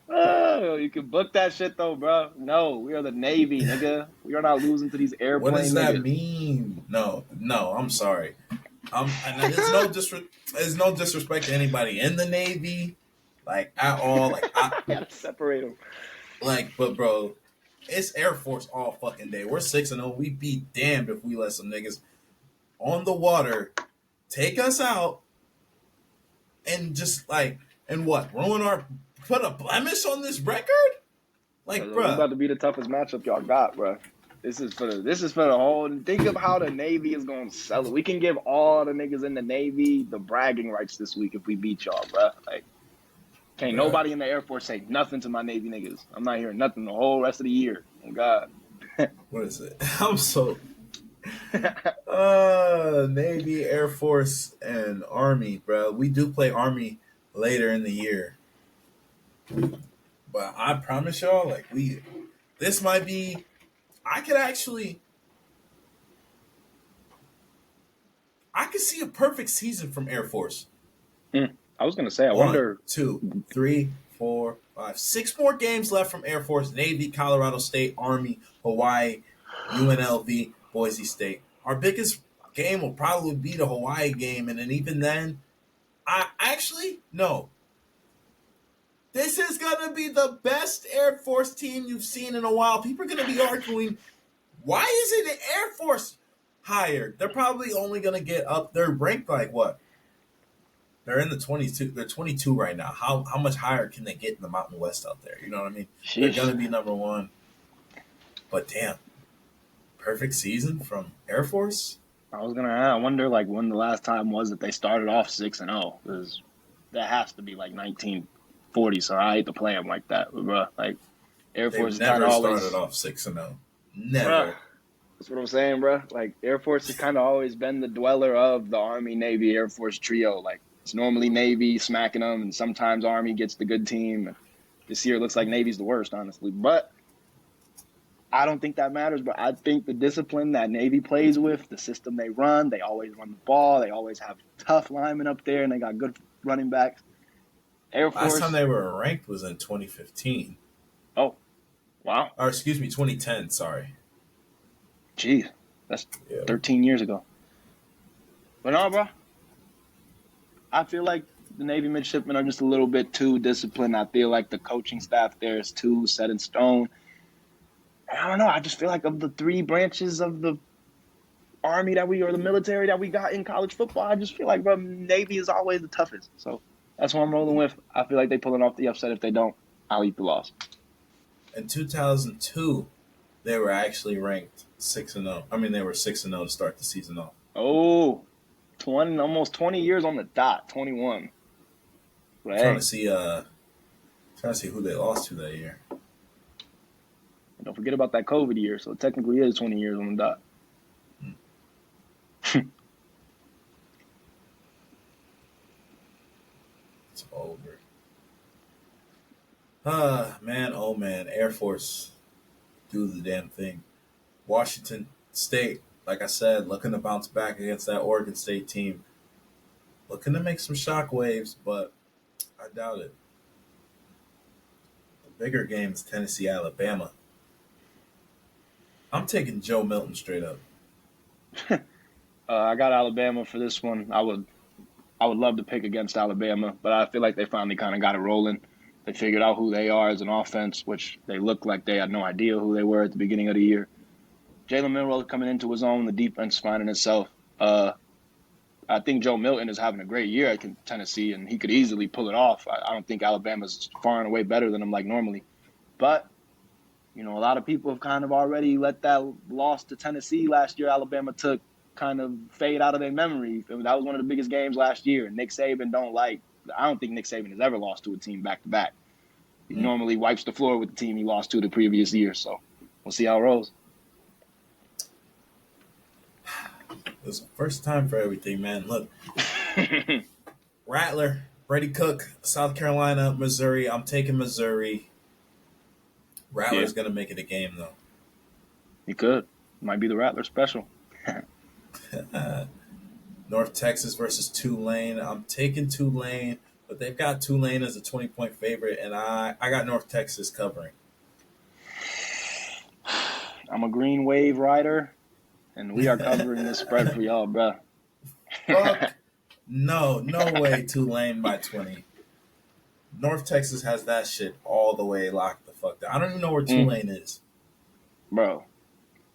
Oh, you can book that shit though, bro. No, we are the Navy, nigga. We are not losing to these
What does
airplane
that
niggas.
mean? No, no. I'm sorry. And there's no disrespect to anybody in the Navy, like at all.
Gotta separate them.
But bro, it's Air Force all fucking day. We're 6-0. We be damned if we let some niggas on the water take us out and just and what ruin our put a blemish on this record? Like,
We
bruh,
about to be the toughest matchup y'all got, bro. This is for the whole. Think of how the Navy is gonna sell it. We can give all the niggas in the Navy the bragging rights this week if we beat y'all, bro. Like, can't
bruh,
nobody in the Air Force say nothing to my Navy niggas. I'm not hearing nothing the whole rest of the year. Oh God.
what is it? I'm so Navy, Air Force, and Army, bro. We do play Army later in the year, but I promise y'all, this might be. I could actually, I could see a perfect season from Air Force.
I was gonna say, I
One,
wonder.
6 more games left from Air Force, Navy, Colorado State, Army, Hawaii, UNLV, Boise State. Our biggest game will probably be the Hawaii game, and then even then, I actually no. This is gonna be the best Air Force team you've seen in a while. People are gonna be arguing, why isn't the Air Force higher? They're probably only gonna get up. They're ranked like what? They're in the 22. They're 22 right now. How much higher can they get in the Mountain West out there? You know what I mean? They're
Sheesh.
gonna be number one. But damn, perfect season from Air Force.
I wonder like when the last time was that they started off 6-0. Because that has to be like 1940. So I hate to play them like that, but bro. Like Air
They've
Force is kind of
never started
always,
off 6-0.
bro.
Never.
That's what I'm saying, bro. Like Air Force has kind of always been the dweller of the Army, Navy, Air Force trio. Like it's normally Navy smacking them, and sometimes Army gets the good team. This year it looks like Navy's the worst, honestly. But I don't think that matters. But I think the discipline that Navy plays with, the system they run, they always run the ball. They always have tough linemen up there, and they got good running backs. Air
Last time
Force.
they were ranked was in 2015.
Oh, wow.
Or excuse me, 2010. Sorry.
Jeez, that's
Yeah.
13 years ago. But no, bro. I feel like the Navy midshipmen are just a little bit too disciplined. I feel like the coaching staff there is too set in stone. I don't know. I just feel like of the three branches of the Army or the military that we got in college football, I just feel like, bro, Navy is always the toughest. So that's what I'm rolling with. I feel like they pulling off the upset. If they don't, I'll eat the loss.
In 2002, they were actually ranked 6-0. I mean, they were 6-0 to start the season off.
Oh, 20, almost 20 years on the dot, 21. But
Trying
hey,
to see who they lost to that year.
don't forget about that COVID year. So it technically is 20 years on the dot.
It's over. Man, oh man, Air Force do the damn thing. Washington State, like I said, looking to bounce back against that Oregon State team. Looking to make some shockwaves, but I doubt it. The bigger game is Tennessee, Alabama. I'm taking Joe Milton straight up.
I got Alabama for this one. I would love to pick against Alabama, but I feel like they finally kind of got it rolling. They figured out who they are as an offense, which they looked like they had no idea who they were at the beginning of the year. Jalen Milroe coming into his own, the defense finding itself. I think Joe Milton is having a great year at Tennessee, and he could easily pull it off. I don't think Alabama's far and away better than him like normally. But, a lot of people have kind of already let that loss to Tennessee last year Alabama took kind of fade out of their memory. That was one of the biggest games last year. Nick Saban I don't think Nick Saban has ever lost to a team back to back. He
Mm.
normally wipes the floor with the team he lost to the previous year. So we'll see how it rolls.
There's a first time for everything, man. Look, Rattler, Brady Cook, South Carolina, Missouri. I'm taking Missouri.
Yeah,
Rattler's gonna make it a game though.
he could. Might be the Rattler special.
North Texas versus Tulane. I'm taking Tulane, but they've got Tulane as a 20-point favorite, and I got North Texas covering.
I'm a Green Wave rider, and we are covering this spread for y'all, bro.
Fuck no, no way Tulane by 20. North Texas has that shit all the way locked the fuck down. I don't even know where Tulane is.
Bro,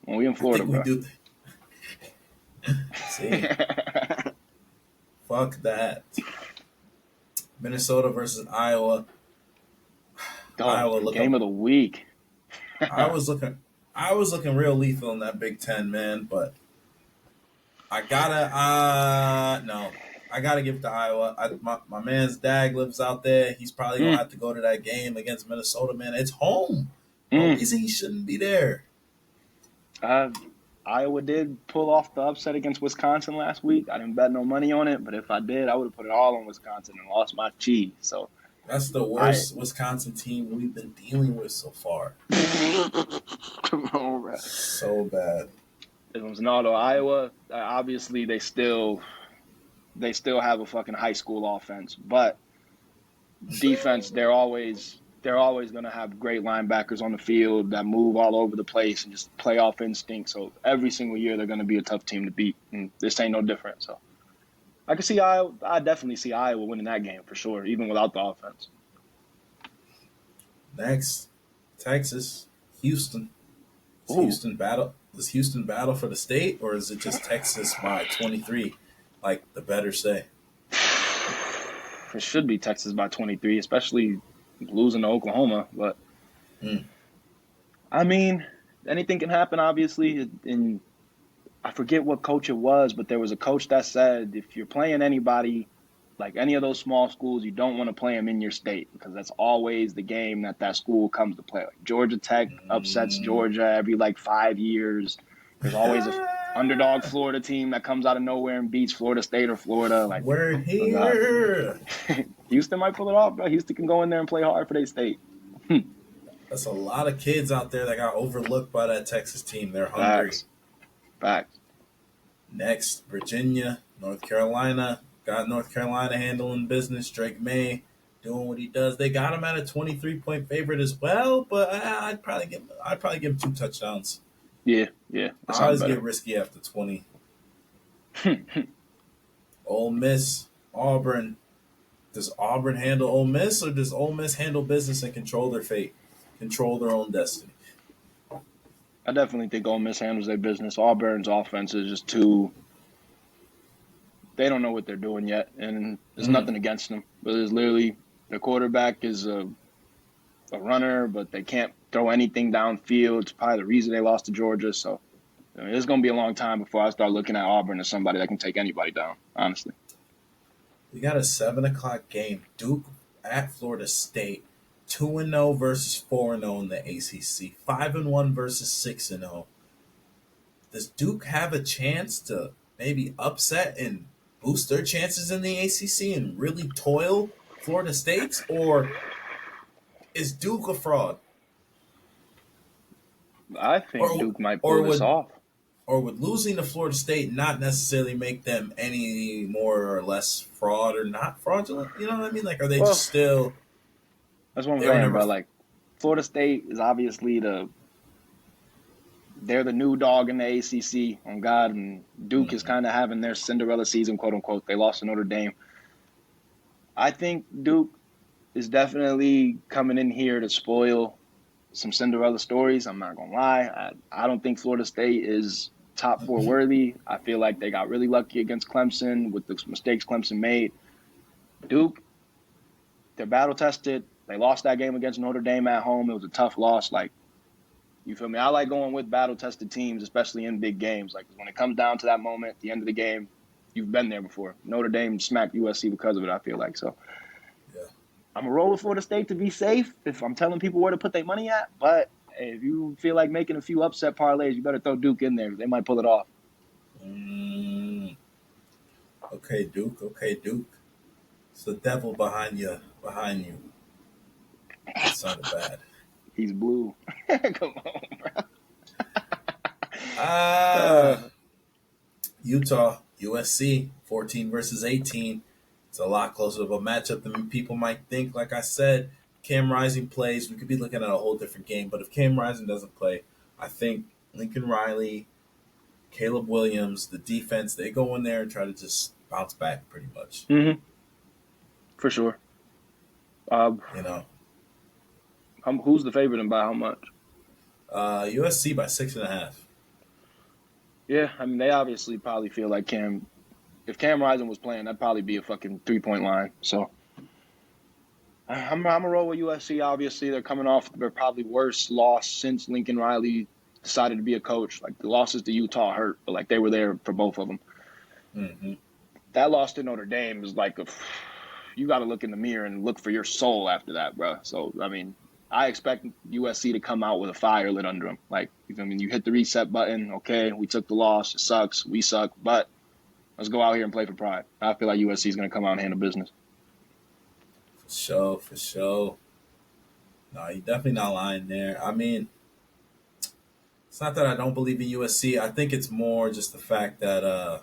when we in Florida,
I think we
bro.
do. See, fuck that. Minnesota versus Iowa. Iowa looking.
Game of the week.
I was looking real lethal in that Big Ten, man. But I gotta no. I gotta give it to Iowa. My man's dad lives out there. He's probably gonna have to go to that game against Minnesota, man. It's home. No reason he shouldn't be there.
Iowa did pull off the upset against Wisconsin last week. I didn't bet no money on it, but if I did, I would have put it all on Wisconsin and lost my cheese. So
that's the worst Wisconsin team we've been dealing with so far.
Come on, bro.
So bad.
It was not Iowa. Obviously, they still have a fucking high school offense, but defense, they're always going to have great linebackers on the field that move all over the place and just playoff instinct. So every single year they're going to be a tough team to beat, and this ain't no different. So I can see Iowa. I definitely see Iowa winning that game for sure, even without the offense.
Next, Texas, Houston. Houston battle? Does Houston battle for the state, or is it just Texas by 23, like the better say?
It should be Texas by 23, especially losing to Oklahoma. But I mean, anything can happen, obviously. And I forget what coach it was, but there was a coach that said if you're playing anybody, like any of those small schools, you don't want to play them in your state because that's always the game that school comes to play. Like Georgia Tech upsets Georgia every 5 years. There's always an underdog Florida team that comes out of nowhere and beats Florida State or Florida.
We're here.
Houston might pull it off, bro. Houston can go in there and play hard for their state.
That's a lot of kids out there that got overlooked by that Texas team. They're hungry.
Facts.
Next, Virginia, North Carolina. Got North Carolina handling business. Drake May doing what he does. They got him at a 23-point favorite as well, but I'd probably give him 2 touchdowns.
Yeah.
I always get risky after 20. Ole Miss, Auburn. Does Auburn handle Ole Miss, or does Ole Miss handle business and control their fate, control their own destiny?
I definitely think Ole Miss handles their business. Auburn's offense is just too. They don't know what they're doing yet, and there's nothing against them. But there's literally their quarterback is a runner, but they can't throw anything downfield. It's probably the reason they lost to Georgia. So it's going to be a long time before I start looking at Auburn as somebody that can take anybody down, honestly.
We got a 7:00 game. Duke at Florida State. 2-0 versus 4-0 in the ACC. 5-1 versus 6-0. Does Duke have a chance to maybe upset and boost their chances in the ACC and really toil Florida State, or is Duke a fraud?
I think Duke might pull this off.
Or would losing to Florida State not necessarily make them any more or less fraud or not fraudulent? You know what I mean? Are they just still...
That's what I'm saying, bro. Florida State is obviously they're the new dog in the ACC, on God, and Duke is kind of having their Cinderella season, quote unquote. They lost to Notre Dame. I think Duke is definitely coming in here to spoil some Cinderella stories. I'm not gonna lie. I don't think Florida State is top 4 worthy. I feel like they got really lucky against Clemson with the mistakes Clemson made. Duke, they're battle tested. They lost that game against Notre Dame at home. It was a tough loss. You feel me? I like going with battle-tested teams, especially in big games. When it comes down to that moment, at the end of the game, you've been there before. Notre Dame smacked USC because of it, I feel like. So yeah. I'm going to roll with Florida State to be safe if I'm telling people where to put their money at. But if you feel like making a few upset parlays, you better throw Duke in there. They might pull it off.
Okay, Duke. Okay, Duke. It's the devil behind you. Behind you. That sounded bad.
He's blue. Come on, bro.
Ah, Utah, USC, 14 versus 18. It's a lot closer of a matchup than people might think. Like I said, Cam Rising plays. We could be looking at a whole different game. But if Cam Rising doesn't play, I think Lincoln Riley, Caleb Williams, the defense, they go in there and try to just bounce back pretty much.
Mm-hmm. For sure.
You know,
Who's the favorite and by how much?
USC by 6.5.
Yeah, I mean, they obviously probably feel like if Cam Rising was playing, that'd probably be a fucking 3-point line. So I'm going to roll with USC, obviously. They're coming off their probably worst loss since Lincoln Riley decided to be a coach. Like, the losses to Utah hurt, but, like, they were there for both of them.
Mm-hmm.
That loss to Notre Dame is like you got to look in the mirror and look for your soul after that, bro. So, I mean, I expect USC to come out with a fire lit under them. Like, I mean, you hit the reset button. Okay, we took the loss. It sucks. We suck. But let's go out here and play for pride. I feel like USC is going to come out and handle business.
For sure, for sure. No, you're definitely not lying there. I mean, it's not that I don't believe in USC. I think it's more just the fact that,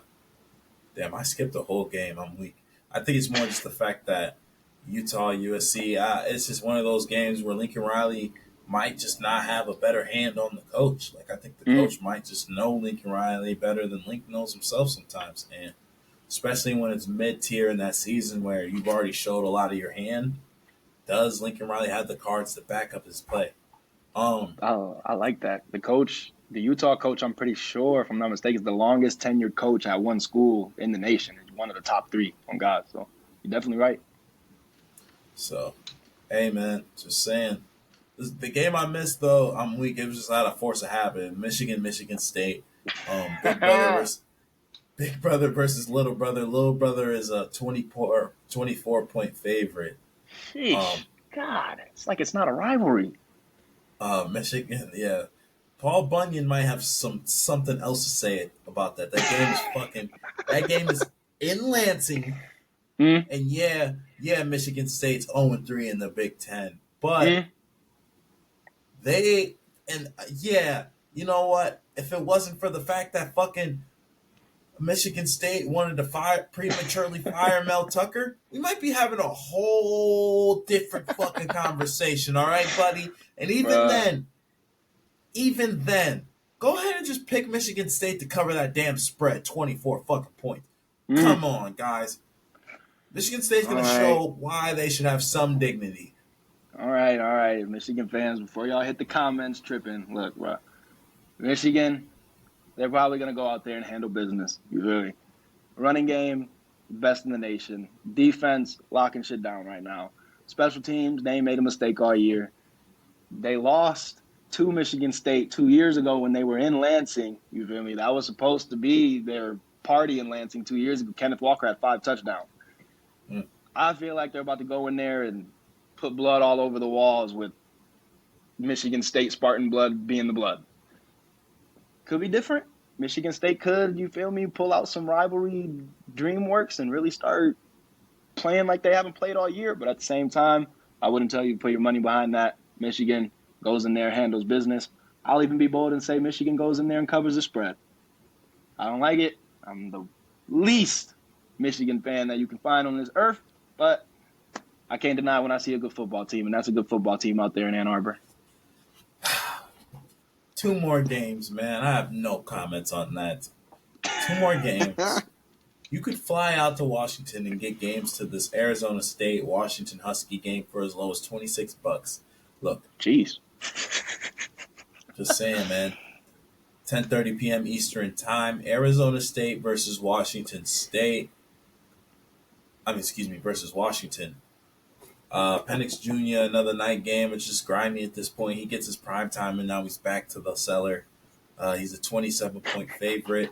damn, I skipped the whole game. I'm weak. I think it's more just the fact that Utah, USC, it's just one of those games where Lincoln Riley might just not have a better hand on the coach. Like, I think the coach might just know Lincoln Riley better than Lincoln knows himself sometimes. And especially when it's mid-tier in that season where you've already showed a lot of your hand, does Lincoln Riley have the cards to back up his play?
I like that. The Utah coach, I'm pretty sure, if I'm not mistaken, is the longest tenured coach at one school in the nation. He's one of the top 3 on God. So you're definitely right.
So, hey, man, just saying. The game I missed, though, I'm weak. It was just out of force of habit. Michigan State. Big brother versus little brother. Little brother is a 24-point favorite.
Sheesh. God, it's like it's not a rivalry.
Michigan, yeah. Paul Bunyan might have something else to say about that. That game is in Lansing. And yeah, Michigan State's 0-3 in the Big Ten. But you know what? If it wasn't for the fact that fucking Michigan State wanted to prematurely fire Mel Tucker, we might be having a whole different fucking conversation, all right, buddy? And even then, go ahead and just pick Michigan State to cover that damn spread, 24 fucking points. Come on, guys. Michigan State's going to show why they should have some dignity.
All right. Michigan fans, before y'all hit the comments tripping, look, bro. Michigan, they're probably going to go out there and handle business. You feel me? Running game, best in the nation. Defense, locking shit down right now. Special teams, they ain't made a mistake all year. They lost to Michigan State 2 years ago when they were in Lansing. You feel me? That was supposed to be their party in Lansing 2 years ago. Kenneth Walker had 5 touchdowns. I feel like they're about to go in there and put blood all over the walls with Michigan State Spartan blood being the blood. Could be different. Michigan State could, you feel me, pull out some rivalry DreamWorks and really start playing like they haven't played all year. But at the same time, I wouldn't tell you to put your money behind that. Michigan goes in there, handles business. I'll even be bold and say Michigan goes in there and covers the spread. I don't like it. I'm the least Michigan fan that you can find on this earth. But I can't deny when I see a good football team, and that's a good football team out there in Ann Arbor.
2 more games, man. I have no comments on that. 2 more games. You could fly out to Washington and get games to this Arizona State Washington Husky game for as low as $26. Look,
jeez.
Just saying, man. 10:30 p.m. Eastern Time. Arizona State versus Washington State. Versus Washington. Penix Jr., another night game. It's just grimy at this point. He gets his prime time, and now he's back to the cellar. He's a 27-point favorite.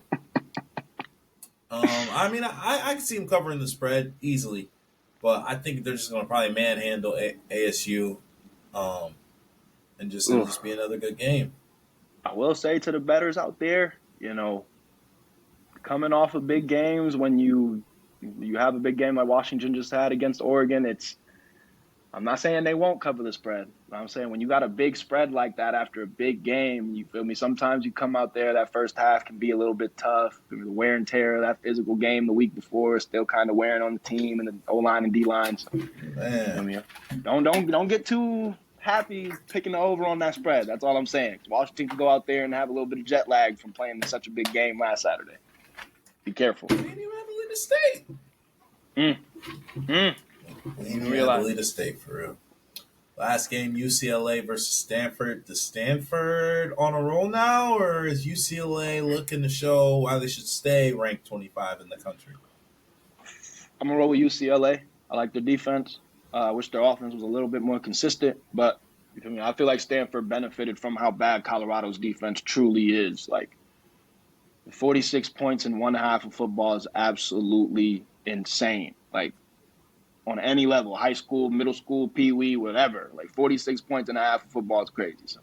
I can see him covering the spread easily, but I think they're just going to probably manhandle ASU and just be another good game.
I will say to the bettors out there, coming off of big games when you You have a big game like Washington just had against Oregon. I'm not saying they won't cover the spread. I'm saying when you got a big spread like that after a big game, you feel me? Sometimes you come out there, that first half can be a little bit tough. The wear and tear of that physical game the week before is still kind of wearing on the team and the O-line and D-line. So,
Man.
I mean, don't get too happy picking the over on that spread. That's all I'm saying. Washington can go out there and have a little bit of jet lag from playing such a big game last Saturday. Be careful.
We ain't even Abilene State. We ain't even Abilene State for real. Last game, UCLA versus Stanford. Is Stanford on a roll now, or is UCLA looking to show why they should stay ranked 25 in the country?
I'm going to roll with UCLA. I like their defense. I wish their offense was a little bit more consistent, but I feel like Stanford benefited from how bad Colorado's defense truly is. Like, 46 points in one half of football is absolutely insane. Like, on any level, high school, middle school, pee-wee, whatever. Like, 46 points in a half of football is crazy. So,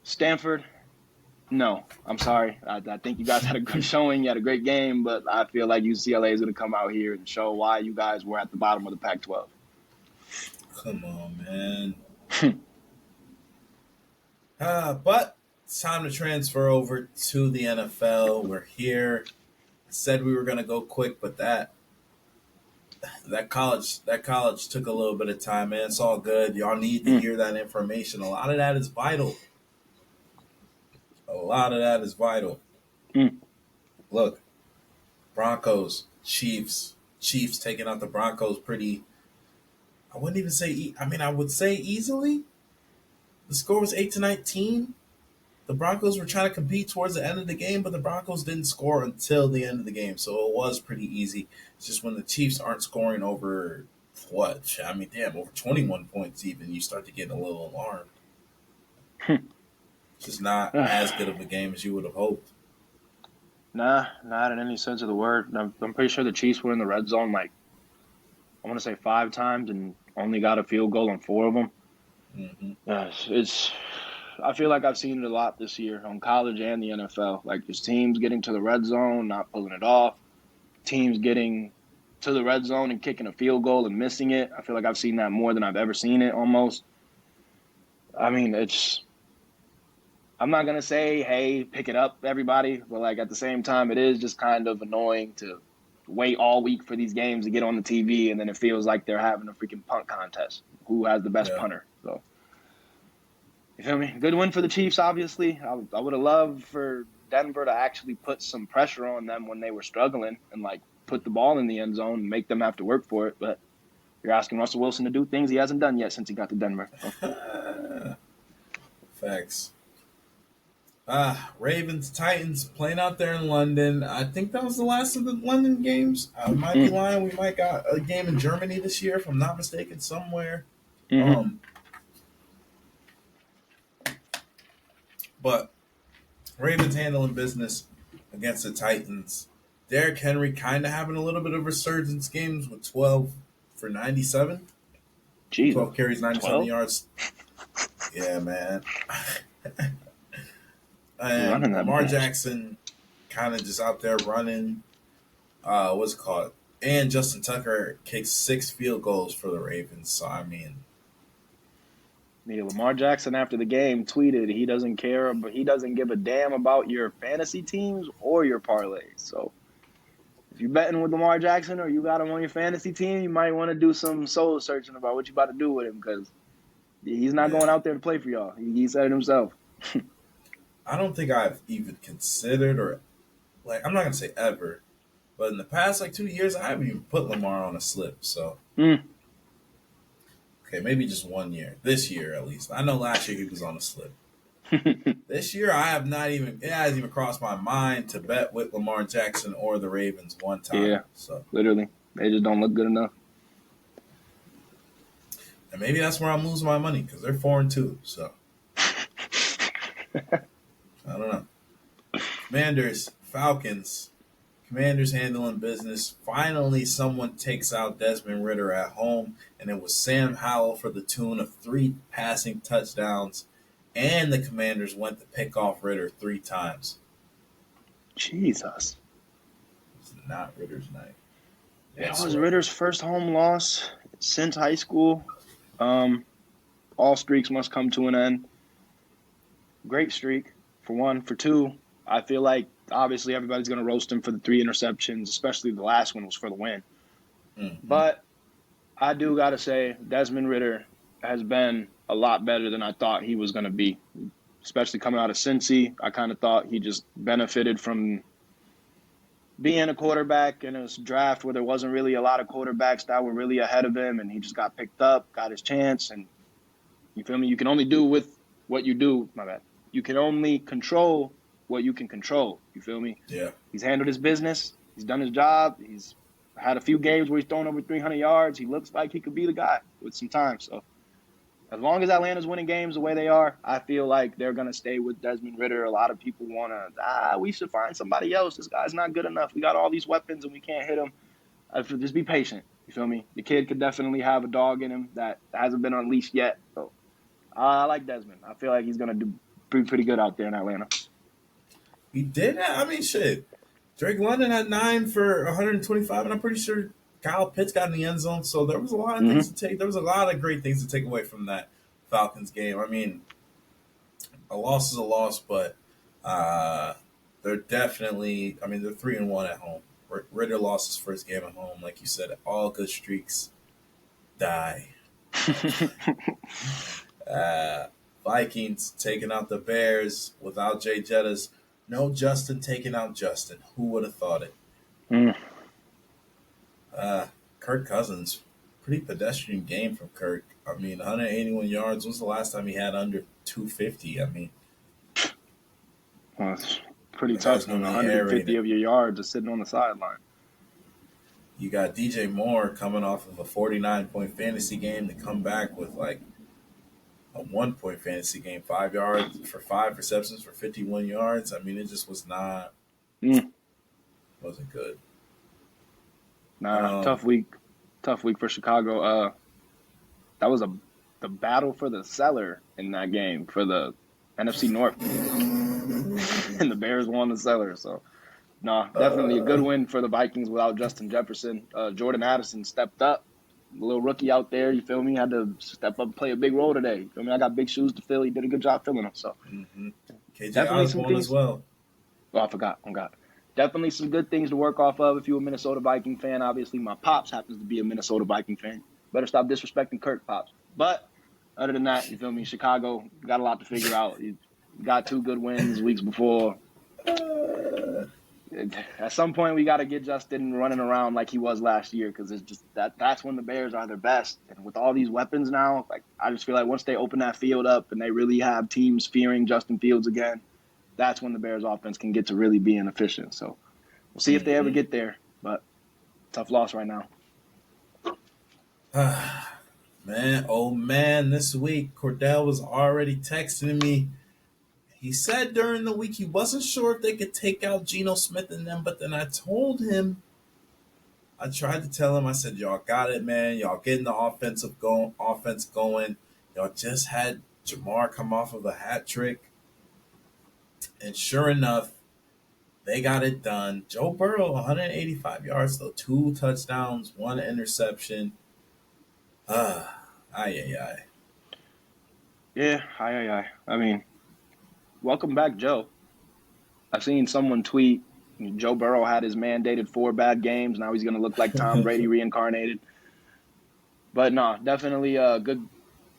Stanford, no. I'm sorry. I think you guys had a good showing. You had a great game, but I feel like UCLA is going to come out here and show why you guys were at the bottom of the Pac-12.
Come on, man. But it's time to transfer over to the NFL. We're here. I said we were going to go quick, but that college took a little bit of time, man. It's all good. Y'all need to hear that information. A lot of that is vital. Look, Broncos, Chiefs taking out the Broncos pretty. I wouldn't even say. I would say easily. The score was 8-19. The Broncos were trying to compete towards the end of the game, but the Broncos didn't score until the end of the game, so it was pretty easy. It's just when the Chiefs aren't scoring over over 21 points even, you start to get a little alarmed. It's just not as good of a game as you would have hoped.
Nah, not in any sense of the word. I'm pretty sure the Chiefs were in the red zone I want to say 5 times and only got a field goal on 4 of them.
Mm-hmm.
I feel like I've seen it a lot this year on college and the NFL. Like, there's teams getting to the red zone, not pulling it off. Teams getting to the red zone and kicking a field goal and missing it. I feel like I've seen that more than I've ever seen it almost. I mean, I'm not going to say, hey, pick it up, everybody. But, at the same time, it is just kind of annoying to wait all week for these games to get on the TV, and then it feels like they're having a freaking punt contest. Who has the best punter? So, you feel me? Good win for the Chiefs, obviously. I would have loved for Denver to actually put some pressure on them when they were struggling and, put the ball in the end zone and make them have to work for it. But you're asking Russell Wilson to do things he hasn't done yet since he got to Denver. So.
Facts. Ravens, Titans playing out there in London. I think that was the last of the London games. I might be lying. We might got a game in Germany this year, if I'm not mistaken, somewhere.
Mm-hmm.
But Ravens handling business against the Titans. Derrick Henry kind of having a little bit of resurgence games with 12 for 97.
Jeez.
12 carries, 97
12?
yards. Yeah, man. And Lamar Jackson kind of just out there running. What's it called? And Justin Tucker kicked 6 field goals for the Ravens. So,
Lamar Jackson after the game tweeted he doesn't care, but he doesn't give a damn about your fantasy teams or your parlays. So if you're betting with Lamar Jackson or you got him on your fantasy team, you might want to do some soul searching about what you about to do with him, because he's not going out there to play for y'all. He said it himself.
I don't think I've even considered, or I'm not gonna say ever, but in the past 2 years, I haven't even put Lamar on a slip. So. Okay, maybe just 1 year. This year, at least. I know last year he was on a slip. This year, it hasn't even crossed my mind to bet with Lamar Jackson or the Ravens one time.
Yeah, so literally. They just don't look good enough.
And maybe that's where I'm losing my money, because they're 4-2, so. I don't know. Commanders, Falcons. Commanders handling business. Finally, someone takes out Desmond Ridder at home, and it was Sam Howell for the tune of 3 passing touchdowns, and the Commanders went to pick off Ridder 3 times.
Jesus.
It's not Ridder's night.
It was Ritter's first home loss since high school. All streaks must come to an end. Great streak, for one. For two, I feel like obviously everybody's going to roast him for the 3 interceptions, especially the last one was for the win.
Mm-hmm.
But I do got to say, Desmond Ridder has been a lot better than I thought he was going to be, especially coming out of Cincy. I kind of thought he just benefited from being a quarterback in a draft where there wasn't really a lot of quarterbacks that were really ahead of him, and he just got picked up, got his chance, and you feel me? You can only do with what you do. My bad. You can only control what you can control. You feel me?
Yeah.
He's handled his business. He's done his job. He's had a few games where he's thrown over 300 yards. He looks like he could be the guy with some time. So as long as Atlanta's winning games the way they are, I feel like they're going to stay with Desmond Ridder. A lot of people want to, we should find somebody else. This guy's not good enough. We got all these weapons and we can't hit him. Just be patient. You feel me? The kid could definitely have a dog in him that hasn't been unleashed yet. So I like Desmond. I feel like he's going to do pretty good out there in Atlanta.
He did that? I mean, shit. Drake London had 9 for 125, and I'm pretty sure Kyle Pitts got in the end zone. So there was a lot of things to take. There was a lot of great things to take away from that Falcons game. I mean, a loss is a loss, but they're definitely. I mean, they're 3-1 at home. Ridder lost his first game at home, like you said. All good streaks die. Vikings taking out the Bears without Jay Jettas. No Justin taking out Justin. Who would have thought it? Kirk Cousins, pretty pedestrian game from Kirk. I mean, 181 yards. When was the last time he had under 250? I mean,
well, it's pretty tough when 150 of your yards are sitting on the sideline.
You got DJ Moore coming off of a 49-point fantasy game to come back with like a 1-point fantasy game, 5 yards for 5 receptions for 51 yards. I mean, it just was not, wasn't good.
Nah, tough week for Chicago. That was the battle for the cellar in that game for the NFC North, and the Bears won the cellar. So, definitely a good win for the Vikings without Justin Jefferson. Jordan Addison stepped up. A little rookie out there, you feel me? Had to step up and play a big role today. You feel me? I got big shoes to fill. He did a good job filling them. So,
KJ Osborne as well.
Oh, I forgot. Definitely some good things to work off of if you're a Minnesota Viking fan. Obviously, my pops happens to be a Minnesota Viking fan. Better stop disrespecting Kirk, pops. But other than that, you feel me? Chicago got a lot to figure out. You got 2 good wins weeks before. At some point, we got to get Justin running around like he was last year because it's just that's when the Bears are their best. And with all these weapons now, like I just feel like once they open that field up and they really have teams fearing Justin Fields again, that's when the Bears offense can get to really being efficient. So we'll see if they ever get there. But tough loss right now.
Man, this week Cordell was already texting me. He said during the week he wasn't sure if they could take out Geno Smith and them, but then I told him, I tried to tell him, I said, y'all got it, man. Y'all getting the offense going. Y'all just had Jamar come off of a hat trick. And sure enough, they got it done. Joe Burrow, 185 yards, though, 2 touchdowns, 1 interception. Yeah,
I mean, welcome back, Joe. I've seen someone tweet Joe Burrow had his mandated 4 bad games. Now he's going to look like Tom Brady reincarnated. But no, definitely a good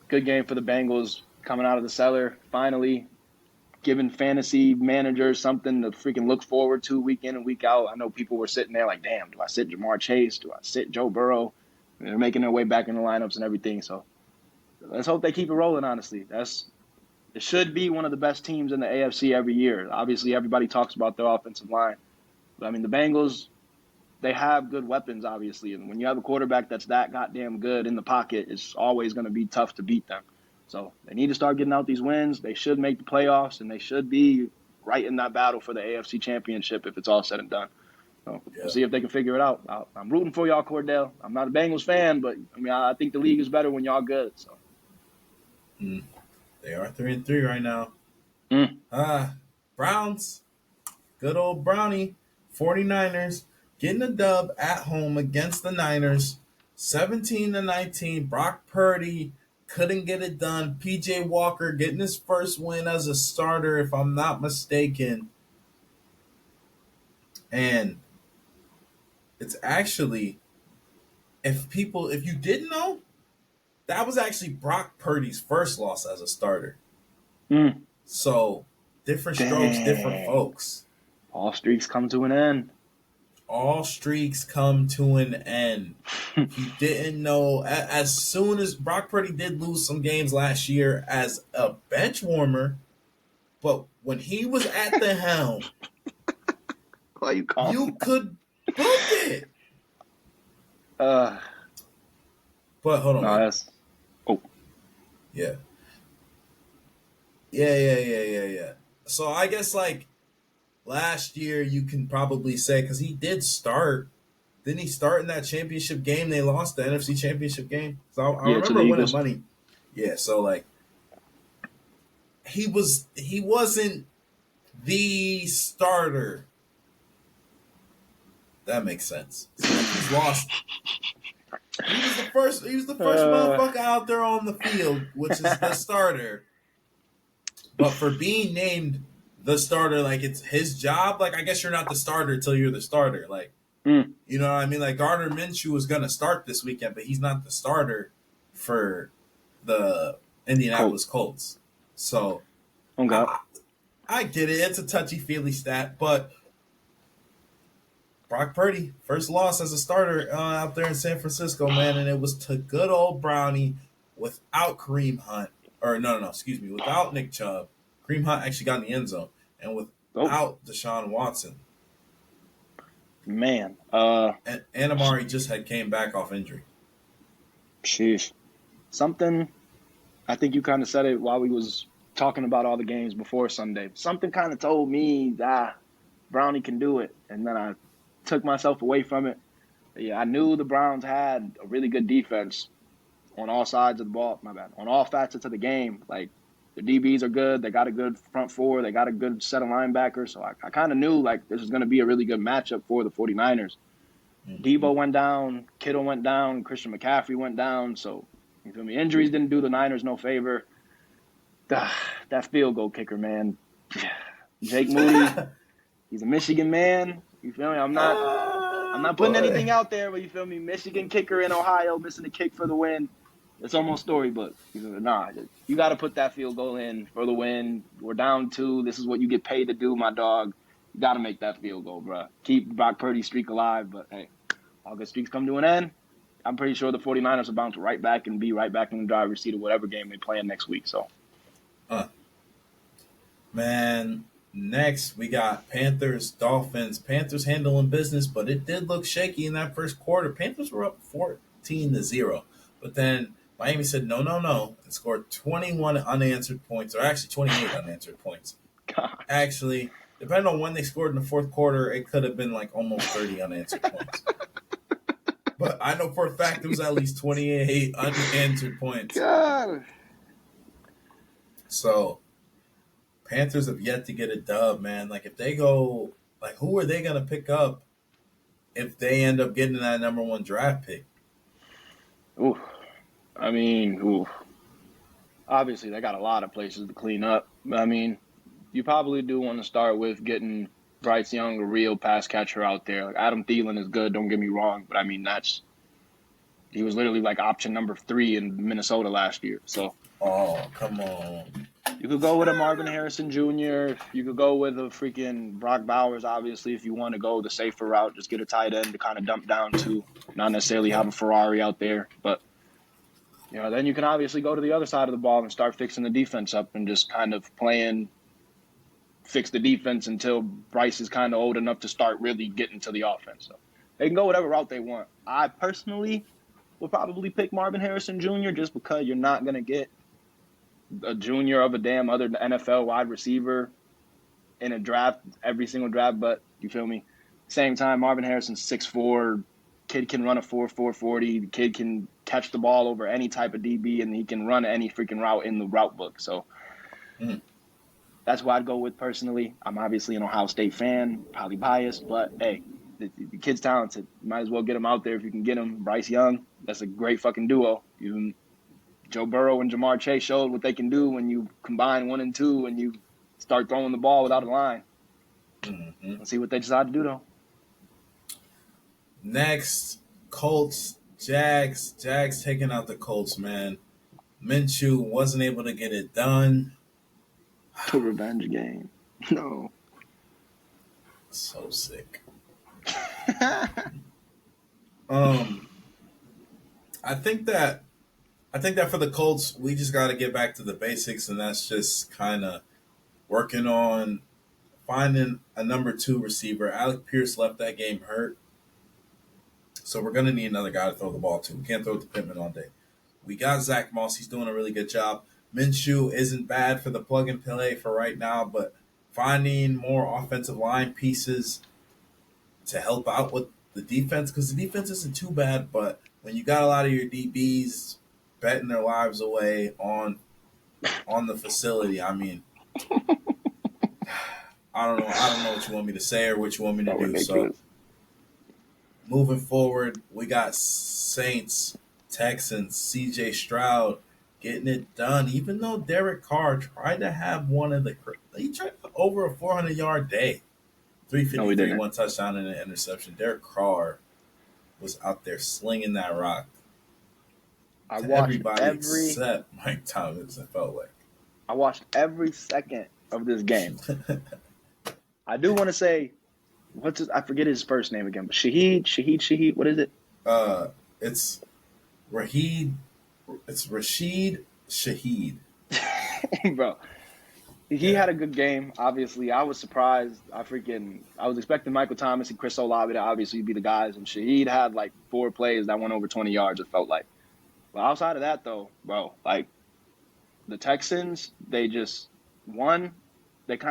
game for the Bengals coming out of the cellar. Finally giving fantasy managers something to freaking look forward to week in and week out. I know people were sitting there like, damn, do I sit Jamar Chase? Do I sit Joe Burrow? And they're making their way back in the lineups and everything. So let's hope they keep it rolling, honestly. It should be one of the best teams in the AFC every year. Obviously, everybody talks about their offensive line. But, I mean, the Bengals, they have good weapons, obviously. And when you have a quarterback that's that goddamn good in the pocket, it's always going to be tough to beat them. So they need to start getting out these wins. They should make the playoffs, and they should be right in that battle for the AFC championship if it's all said and done. So we'll see if they can figure it out. I'm rooting for y'all, Cordell. I'm not a Bengals fan, but, I mean, I think the league is better when y'all good. So.
They are 3-3 right now. Browns, good old Brownie, 49ers. getting a dub at home against the Niners, 17-19. Brock Purdy couldn't get it done. PJ Walker getting his first win as a starter, if I'm not mistaken. And it's actually, if you didn't know, that was actually Brock Purdy's first loss as a starter.
Mm.
So, different strokes, different folks.
All streaks come to an end.
All streaks come to an end. He didn't know, as soon as Brock Purdy did lose some games last year as a bench warmer, but when he was at the helm,
Why you calling?
You could book it. But hold on.
No, that's. Oh.
Yeah. Yeah. So I guess like last year you can probably say, because he did start. Didn't he start in that championship game? They lost the NFC championship game. So I remember winning money. Yeah, so like he wasn't the starter. That makes sense. So he's lost. He was the first motherfucker out there on the field, which is the starter. But for being named the starter, like it's his job, like I guess you're not the starter until you're the starter. Like you know what I mean? Like Gardner Minshew was gonna start this weekend, but he's not the starter for the Indianapolis Colts. So I get it. It's a touchy-feely stat, but Brock Purdy, first loss as a starter out there in San Francisco, man, and it was to good old Brownie without Kareem Hunt. Or excuse me, without Nick Chubb. Kareem Hunt actually got in the end zone. And without Deshaun Watson.
Man.
And Amari just came back off injury.
Sheesh. Something, I think you kind of said it while we was talking about all the games before Sunday. Something kind of told me that Brownie can do it. And then I took myself away from it. But yeah, I knew the Browns had a really good defense on all sides of the ball. My bad. On all facets of the game. Like, the DBs are good. They got a good front four. They got a good set of linebackers. So I kind of knew, like, this was going to be a really good matchup for the 49ers. Mm-hmm. Debo went down. Kittle went down. Christian McCaffrey went down. So, you feel me? Injuries didn't do the Niners no favor. That field goal kicker, man. Jake Moody, he's a Michigan man. You feel me? I'm not putting anything out there, but you feel me? Michigan kicker in Ohio missing a kick for the win. It's almost storybook. You got to put that field goal in for the win. We're down 2. This is what you get paid to do, my dog. You got to make that field goal, bro. Keep Brock Purdy's streak alive, but hey, all good streaks come to an end. I'm pretty sure the 49ers will bounce right back and be right back in the driver's seat of whatever game they play in next week. So,
man, next we got Panthers, Dolphins. Panthers handling business, but it did look shaky in that first quarter. Panthers were up 14-0, but then Miami said no, and scored 21 unanswered points, or actually 28 unanswered points.
God.
Actually, depending on when they scored in the fourth quarter, it could have been like almost 30 unanswered points. But I know for a fact it was at least 28 unanswered points.
God.
So, Panthers have yet to get a dub, man. Like, if they go, like, who are they going to pick up if they end up getting that number 1 draft pick?
Ooh. I mean, obviously they got a lot of places to clean up. I mean, you probably do want to start with getting Bryce Young, a real pass catcher out there. Like, Adam Thielen is good, don't get me wrong, but I mean, he was literally like option number 3 in Minnesota last year. So,
oh, come on.
You could go with a Marvin Harrison Jr. You could go with a freaking Brock Bowers, obviously, if you want to go the safer route. Just get a tight end to kind of dump down to, not necessarily have a Ferrari out there. But, then you can obviously go to the other side of the ball and start fixing the defense up and just kind of fix the defense until Bryce is kind of old enough to start really getting to the offense. So they can go whatever route they want. I personally would probably pick Marvin Harrison Jr. just because you're not going to get a junior of a damn other NFL wide receiver in a draft, every single draft, but you feel me? Same time, Marvin Harrison's 6'4", kid can run a 4.40, the kid can catch the ball over any type of DB, and he can run any freaking route in the route book. So that's what I'd go with personally. I'm obviously an Ohio State fan, probably biased, but hey, The kid's talented. Might as well get him out there if you can get him. Bryce Young, that's a great fucking duo. Even Joe Burrow and Jamar Chase showed what they can do when you combine 1 and 2 and you start throwing the ball without a line.
Mm-hmm.
Let's see what they decide to do, though.
Next, Colts, Jags. Jags taking out the Colts, man. Minshew wasn't able to get it done.
The revenge game. No.
So sick. I think that for the Colts, we just got to get back to the basics, and that's just kind of working on finding a number 2 receiver. Alec Pierce left that game hurt, so we're going to need another guy to throw the ball to. We can't throw it to Pittman all day. We got Zach Moss. He's doing a really good job. Minshew isn't bad for the plug and play for right now, but finding more offensive line pieces to help out with the defense, because the defense isn't too bad, but when you got a lot of your DBs betting their lives away on the facility, I mean, I don't know what you want me to say or what you want me to do. So moving forward, we got Saints, Texans, CJ Stroud getting it done. Even though Derek Carr tried to have he tried over a 400-yard day, 353, 1 touchdown and an interception. Derek Carr was out there slinging that rock.
I watched
everybody except Mike Thomas, it felt like.
I watched every second of this game. I do want to say, I forget his first name again, but Shaheed, what is it?
It's Rashid Shaheed.
Bro, he had a good game. Obviously, I was surprised. I was expecting Michael Thomas and Chris Olave to obviously be the guys, and Shaheed had like 4 plays that went over 20 yards, it felt like. But outside of that, though, bro, like the Texans, they kind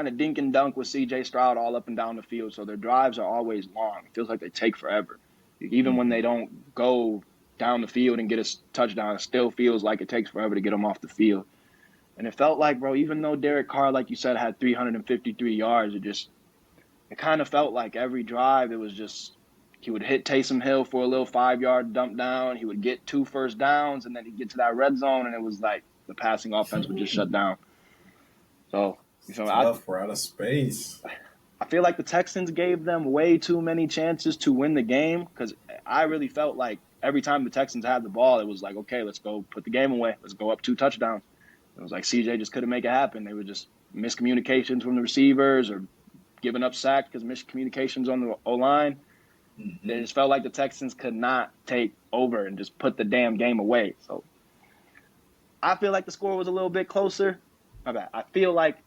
of dink and dunk with CJ Stroud all up and down the field, so their drives are always long. It feels like they take forever. Even when they don't go down the field and get a touchdown, it still feels like it takes forever to get them off the field. And it felt like, bro, even though Derek Carr, like you said, had 353 yards, it kind of felt like every drive, it was just he would hit Taysom Hill for a little 5-yard dump down. He would get 2 first downs, and then he'd get to that red zone, and it was like the passing offense would just shut down. So,
we're out of space.
I feel like the Texans gave them way too many chances to win the game, because I really felt like every time the Texans had the ball, it was like, okay, let's go put the game away. Let's go up 2 touchdowns. It was like CJ just couldn't make it happen. They were just miscommunications from the receivers or giving up sacks because miscommunications on the O-line. Mm-hmm. It just felt like the Texans could not take over and just put the damn game away. So I feel like the score was a little bit closer. My bad. I feel like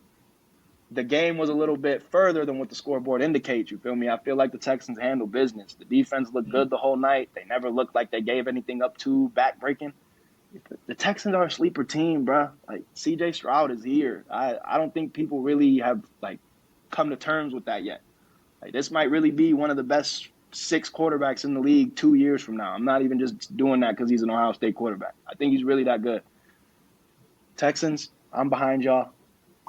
the game was a little bit further than what the scoreboard indicates. You feel me? I feel like the Texans handled business. The defense looked good the whole night. They never looked like they gave anything up too backbreaking. The Texans are a sleeper team, bro. Like, CJ Stroud is here. I don't think people really have, like, come to terms with that yet. Like, this might really be one of the best 6 quarterbacks in the league 2 years from now. I'm not even just doing that because he's an Ohio State quarterback. I think he's really that good. Texans, I'm behind y'all.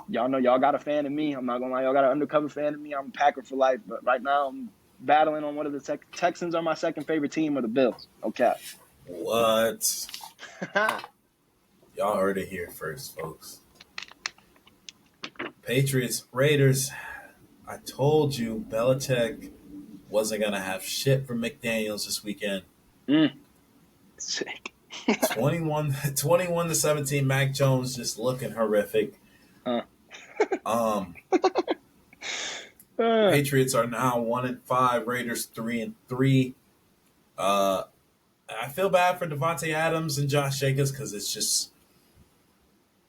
Y'all know y'all got a fan of me. I'm not going to lie. Y'all got an undercover fan of me. I'm a Packer for life. But right now, I'm battling on one of the Texans are my second favorite team, or the Bills. Okay.
What? Y'all heard it here first, folks. Patriots, Raiders. I told you Belichick wasn't going to have shit for McDaniels this weekend.
Sick.
21-17, Mac Jones just looking horrific. Patriots are now 1-5, Raiders 3-3. I feel bad for Devontae Adams and Josh Jacobs because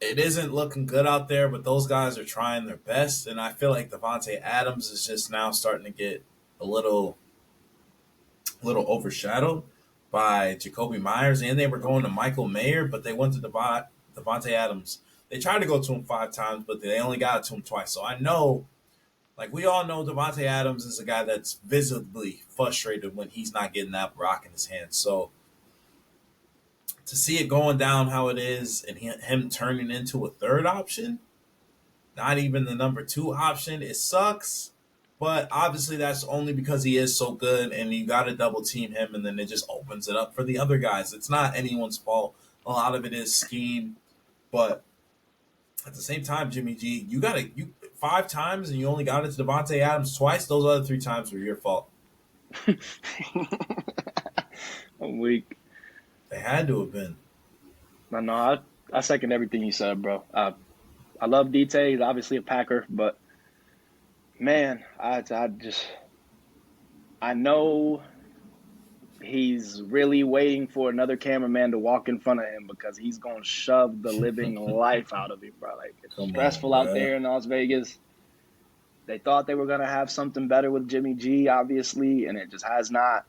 it isn't looking good out there, but those guys are trying their best, and I feel like Devontae Adams is just now starting to get a little overshadowed by Jacoby Myers, and they were going to Michael Mayer, but they went to Devontae Adams. They tried to go to him 5 times, but they only got it to him twice. So I know, like we all know, Devontae Adams is a guy that's visibly frustrated when he's not getting that rock in his hand. So to see it going down how it is and him turning into a third option, not even the number 2 option, it sucks. But obviously, that's only because he is so good, and you got to double team him, and then it just opens it up for the other guys. It's not anyone's fault. A lot of it is scheme, but at the same time, Jimmy G, you got it. You 5 times, and you only got it to Devontae Adams twice. Those other 3 times were your fault.
I'm weak.
They had to have been.
No, I second everything you said, bro. I love DT. He's obviously a Packer, but man, I know he's really waiting for another cameraman to walk in front of him because he's gonna shove the living life out of him, bro. Like it's
Come on,
stressful out
bro.
there in Las Vegas. They thought they were gonna have something better with Jimmy G, obviously, and it just has not.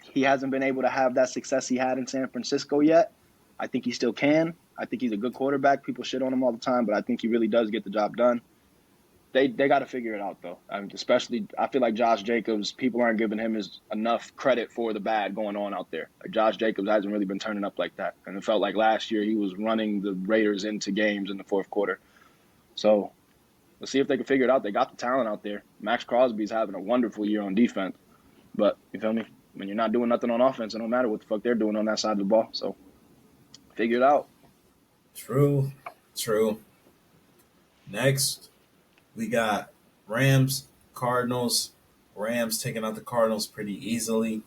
He hasn't been able to have that success he had in San Francisco yet. I think he still can. I think he's a good quarterback. People shit on him all the time, but I think he really does get the job done. They got to figure it out, though. I mean, especially, I feel like Josh Jacobs, people aren't giving him enough credit for the bad going on out there. Like Josh Jacobs hasn't really been turning up like that. And it felt like last year he was running the Raiders into games in the fourth quarter. So let's see if they can figure it out. They got the talent out there. Max Crosby's having a wonderful year on defense. But, you feel me? When you're not doing nothing on offense, it don't matter what the fuck they're doing on that side of the ball. So figure it out.
True. Next, we got Rams, Cardinals. Rams taking out the Cardinals pretty easily.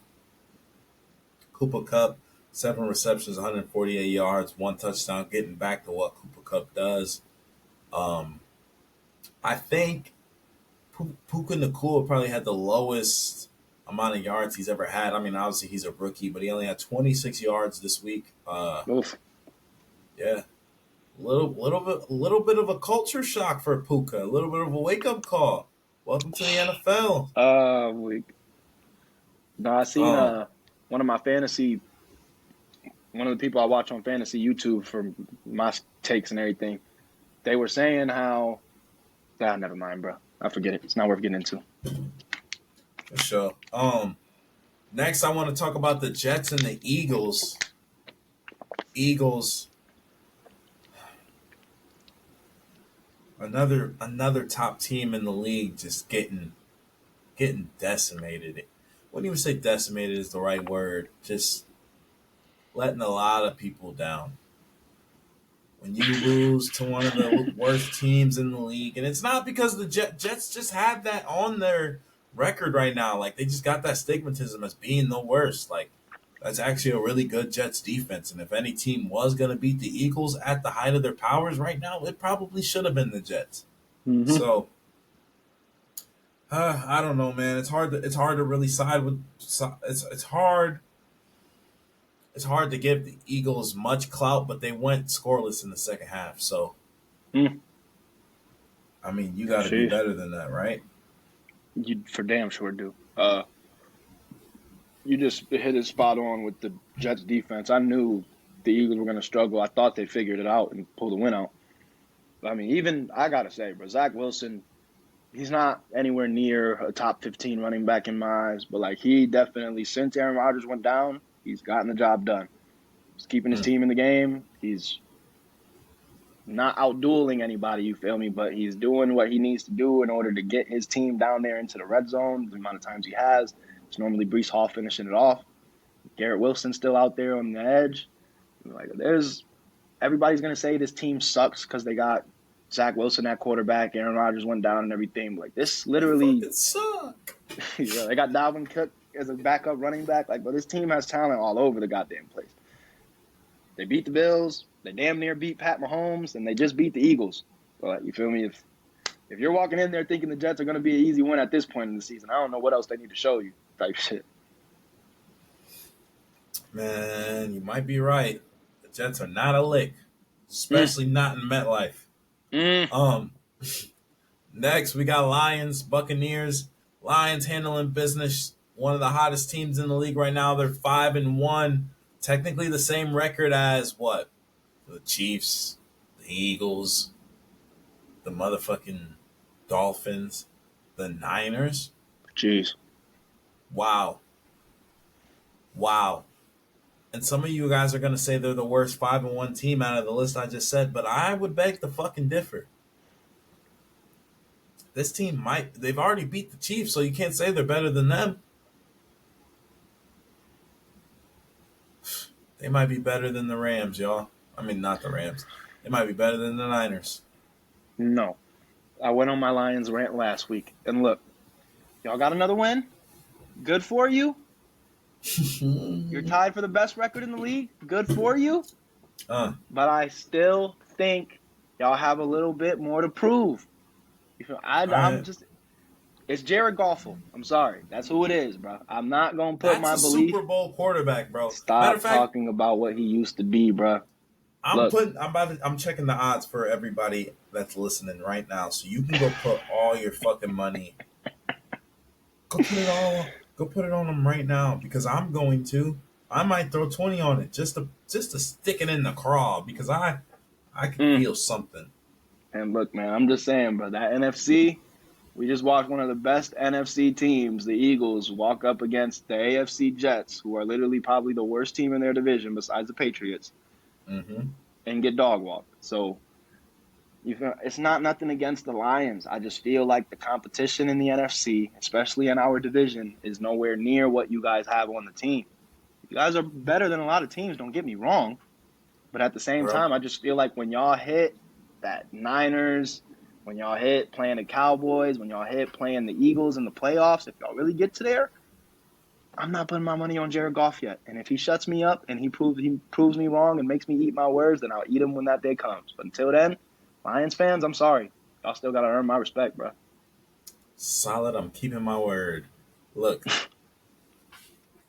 Cooper Kupp, 7 receptions, 148 yards, 1 touchdown, getting back to what Cooper Kupp does. I think Puka Nacua probably had the lowest amount of yards he's ever had. I mean, obviously he's a rookie, but he only had 26 yards this week. Yeah, little bit of a culture shock for Puka. A little bit of a wake up call. Welcome to the NFL.
No, I seen one of the people I watch on fantasy YouTube for my takes and everything. They were saying how, never mind, bro. I forget it. It's not worth getting into.
For sure. Next, I want to talk about the Jets and the Eagles. Another top team in the league, just getting decimated. Wouldn't even say decimated is the right word. Just letting a lot of people down. When you lose to one of the worst teams in the league, and it's not because the Jets just have that on their record right now. Like they just got that stigmatism as being the worst. Like that's actually a really good Jets defense, and if any team was going to beat the Eagles at the height of their powers right now, it probably should have been the Jets.
Mm-hmm.
So I don't know, man. It's hard to really side with. It's hard. It's hard to give the Eagles much clout, but they went scoreless in the second half. So, I mean, you got to do better than that, right?
You for damn sure do. You just hit it spot on with the Jets defense. I knew the Eagles were going to struggle. I thought they figured it out and pulled the win out. I mean, even I got to say, bro, Zach Wilson, he's not anywhere near a top 15 running back in my eyes, but like he definitely, since Aaron Rodgers went down, he's gotten the job done. He's keeping his team in the game. He's not outdueling anybody, you feel me, but he's doing what he needs to do in order to get his team down there into the red zone. The amount of times he has, it's normally Breece Hall finishing it off. Garrett Wilson still out there on the edge. Like everybody's gonna say this team sucks because they got Zach Wilson at quarterback, Aaron Rodgers went down and everything. Like this literally
suck.
Yeah, they got Dalvin Cook as a backup running back. Like, but this team has talent all over the goddamn place. They beat the Bills, they damn near beat Pat Mahomes, and they just beat the Eagles. So, like, you feel me? If you're walking in there thinking the Jets are gonna be an easy win at this point in the season, I don't know what else they need to show you. Type shit.
Man, you might be right. The Jets are not a lick, especially not in MetLife. Next, we got Lions, Buccaneers. Lions handling business. One of the hottest teams in the league right now. They're 5-1. Technically the same record as what? The Chiefs, the Eagles, the motherfucking Dolphins, the Niners.
Jeez.
Wow. And some of you guys are going to say they're the worst 5-1 team out of the list I just said, but I would beg to fucking differ. this team they've already beat the Chiefs, so you can't say they're better than them. They might be better than the Rams, y'all. I mean, not the Rams. They might be better than the Niners.
No. I went on my Lions rant last week. And look, y'all got another win. Good for you. You're tied for the best record in the league. Good for you. But I still think y'all have a little bit more to prove. I'm just – it's Jared Goffel. I'm sorry. That's who it is, bro. I'm not going to put my belief –
Super Bowl quarterback, bro.
Stop talking about what he used to be, bro.
I'm checking the odds for everybody that's listening right now, so you can go put all your fucking money. Go put it on them right now, because I'm going to. I might throw 20 on it just to stick it in the craw, because I can feel something.
And look, man, I'm just saying, bro, that NFC, we just watched one of the best NFC teams, the Eagles, walk up against the AFC Jets, who are literally probably the worst team in their division besides the Patriots, and get dog walked. So it's not nothing against the Lions. I just feel like the competition in the NFC, especially in our division, is nowhere near what you guys have on the team. You guys are better than a lot of teams, don't get me wrong. But at the same time, I just feel like when y'all hit that Niners, when y'all hit playing the Cowboys, when y'all hit playing the Eagles in the playoffs, if y'all really get to there, I'm not putting my money on Jared Goff yet. And if he shuts me up and he proves me wrong and makes me eat my words, then I'll eat him when that day comes. But until then, Lions fans, I'm sorry. Y'all still got to earn my respect, bro.
Solid. I'm keeping my word. Look,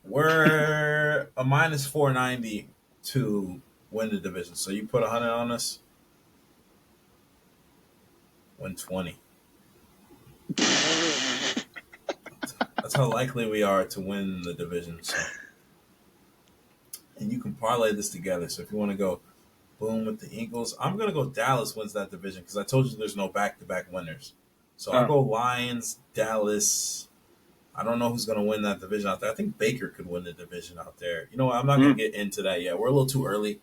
we're a minus 490 to win the division. So you put 100 on us, win 20. That's how likely we are to win the division. So. And you can parlay this together. So if you want to go boom with the Eagles, I'm going to go Dallas wins that division, because I told you there's no back-to-back winners. So I'll go Lions, Dallas. I don't know who's going to win that division out there. I think Baker could win the division out there. You know what? I'm not going to get into that yet. We're a little too early.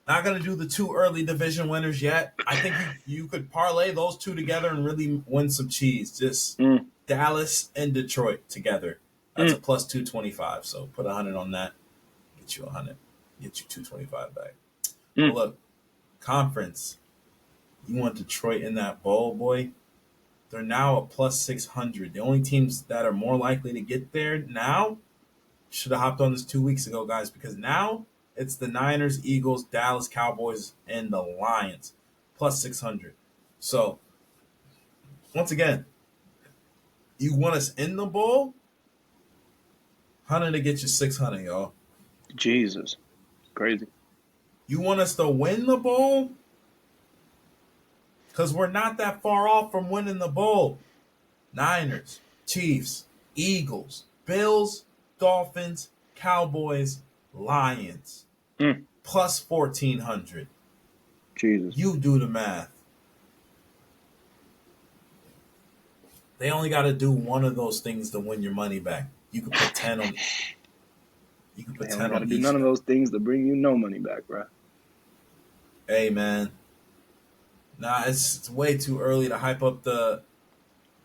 Not going to do the too early division winners yet. I think you could parlay those two together and really win some cheese. Just Dallas and Detroit together. That's a plus 225. So put 100 on that. Get you 100. Get you 225 back. But look, conference. You want Detroit in that bowl, boy? They're now a plus 600. The only teams that are more likely to get there now, should have hopped on this 2 weeks ago, guys, because now it's the Niners, Eagles, Dallas Cowboys, and the Lions, plus 600. So, once again, you want us in the bowl? 100 to get you 600, y'all.
Jesus. Crazy.
You want us to win the bowl? Because we're not that far off from winning the bowl. Niners, Chiefs, Eagles, Bills, Dolphins, Cowboys, Lions. Plus 1,400.
Jesus.
You do the math. They only got to do one of those things to win your money back. You could put 10 on. You could put 10 on each.
None of those things to bring you no money back, bro.
Hey, man. Nah, it's way too early to hype up the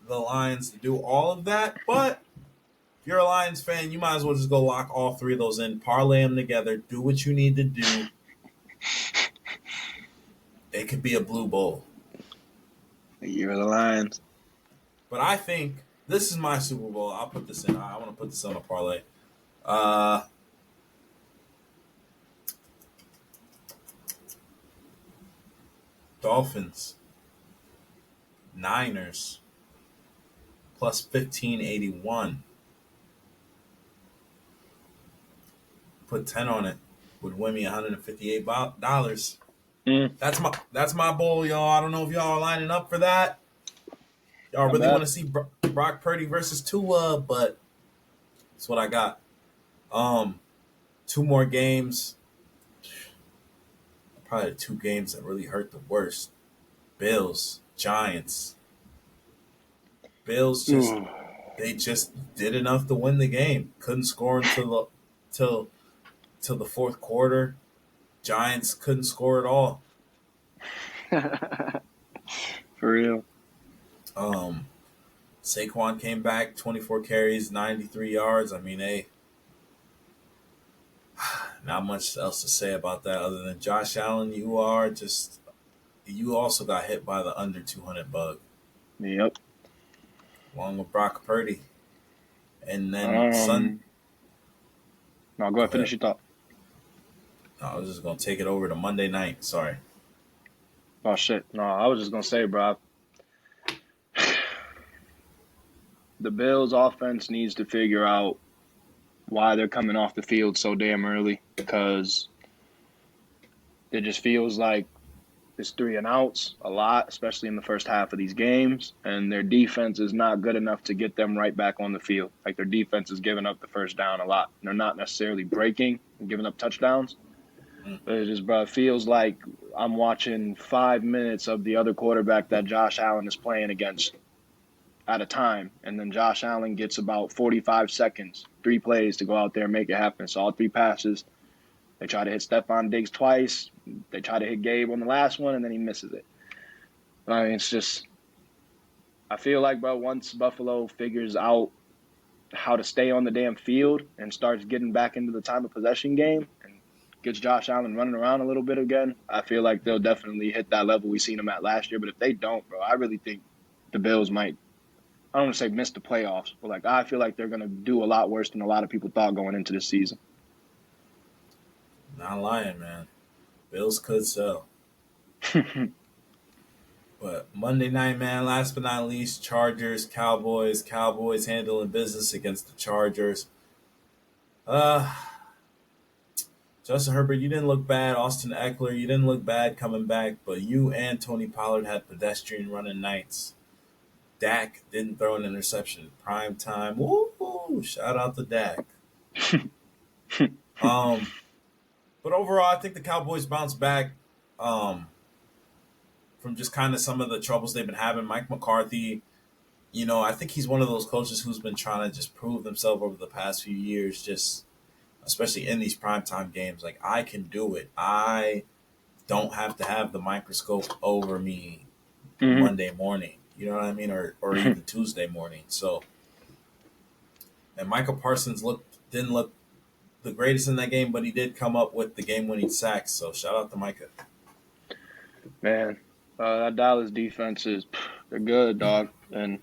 Lions to do all of that. But if you're a Lions fan, you might as well just go lock all three of those in, parlay them together, do what you need to do. It could be a blue bowl.
The year of the Lions.
But I think this is my Super Bowl. I'll put this in. I want to put this on a parlay. Dolphins, Niners, plus 1,581. Put 10 on it. Would win me $158. That's my bowl, y'all. I don't know if y'all are lining up for that. Y'all really want to see Brock Purdy versus Tua, but that's what I got. 2 more games. Probably the 2 games that really hurt the worst. Bills, Giants. Bills they just did enough to win the game. Couldn't score until the fourth quarter. Giants couldn't score at all.
For real.
Um, Saquon came back, 24 carries, 93 yards. I mean, hey, not much else to say about that other than Josh Allen. You also got hit by the under 200 bug,
Yep.
along with Brock Purdy, and then
No, go
Go
ahead, finish
ahead.
your thought.
I was just gonna take it over to Monday night. Sorry.
Oh shit. No, I was just gonna say, bro. The Bills' offense needs to figure out why they're coming off the field so damn early because it just feels like it's 3-and-outs a lot, especially in the first half of these games, and their defense is not good enough to get them right back on the field. Like their defense is giving up the first down a lot. They're not necessarily breaking and giving up touchdowns,
Mm.
but it just, bro, it feels like I'm watching 5 minutes of the other quarterback that Josh Allen is playing against at a time, and then Josh Allen gets about 45 seconds, 3 plays to go out there and make it happen. So all 3 passes, they try to hit Stephon Diggs twice, they try to hit Gabe on the last one, and then he misses it. I mean, it's just, I feel like, bro, once Buffalo figures out how to stay on the damn field and starts getting back into the time of possession game and gets Josh Allen running around a little bit again, I feel like they'll definitely hit that level we seen them at last year. But if they don't, bro, I really think the Bills might, I don't want to say miss the playoffs, but like I feel like they're going to do a lot worse than a lot of people thought going into this season.
Not lying, man. Bills could sell. But Monday night, man, last but not least, Chargers, Cowboys. Cowboys handling business against the Chargers. Uh, Justin Herbert, you didn't look bad. Austin Eckler, you didn't look bad coming back, but you and Tony Pollard had pedestrian running nights. Dak didn't throw an interception. Prime time. Woo! Shout out to Dak. Um, but overall, I think the Cowboys bounced back. From just kind of some of the troubles they've been having. Mike McCarthy, I think he's one of those coaches who's been trying to just prove himself over the past few years, just especially in these primetime games. Like, I can do it. I don't have to have the microscope over me
Mm-hmm.
Monday morning. You know what I mean? Or even Tuesday morning. So, and Michael Parsons didn't look the greatest in that game, but he did come up with the game-winning sacks. So shout out to Micah.
Man, that Dallas defense they're good, dog. And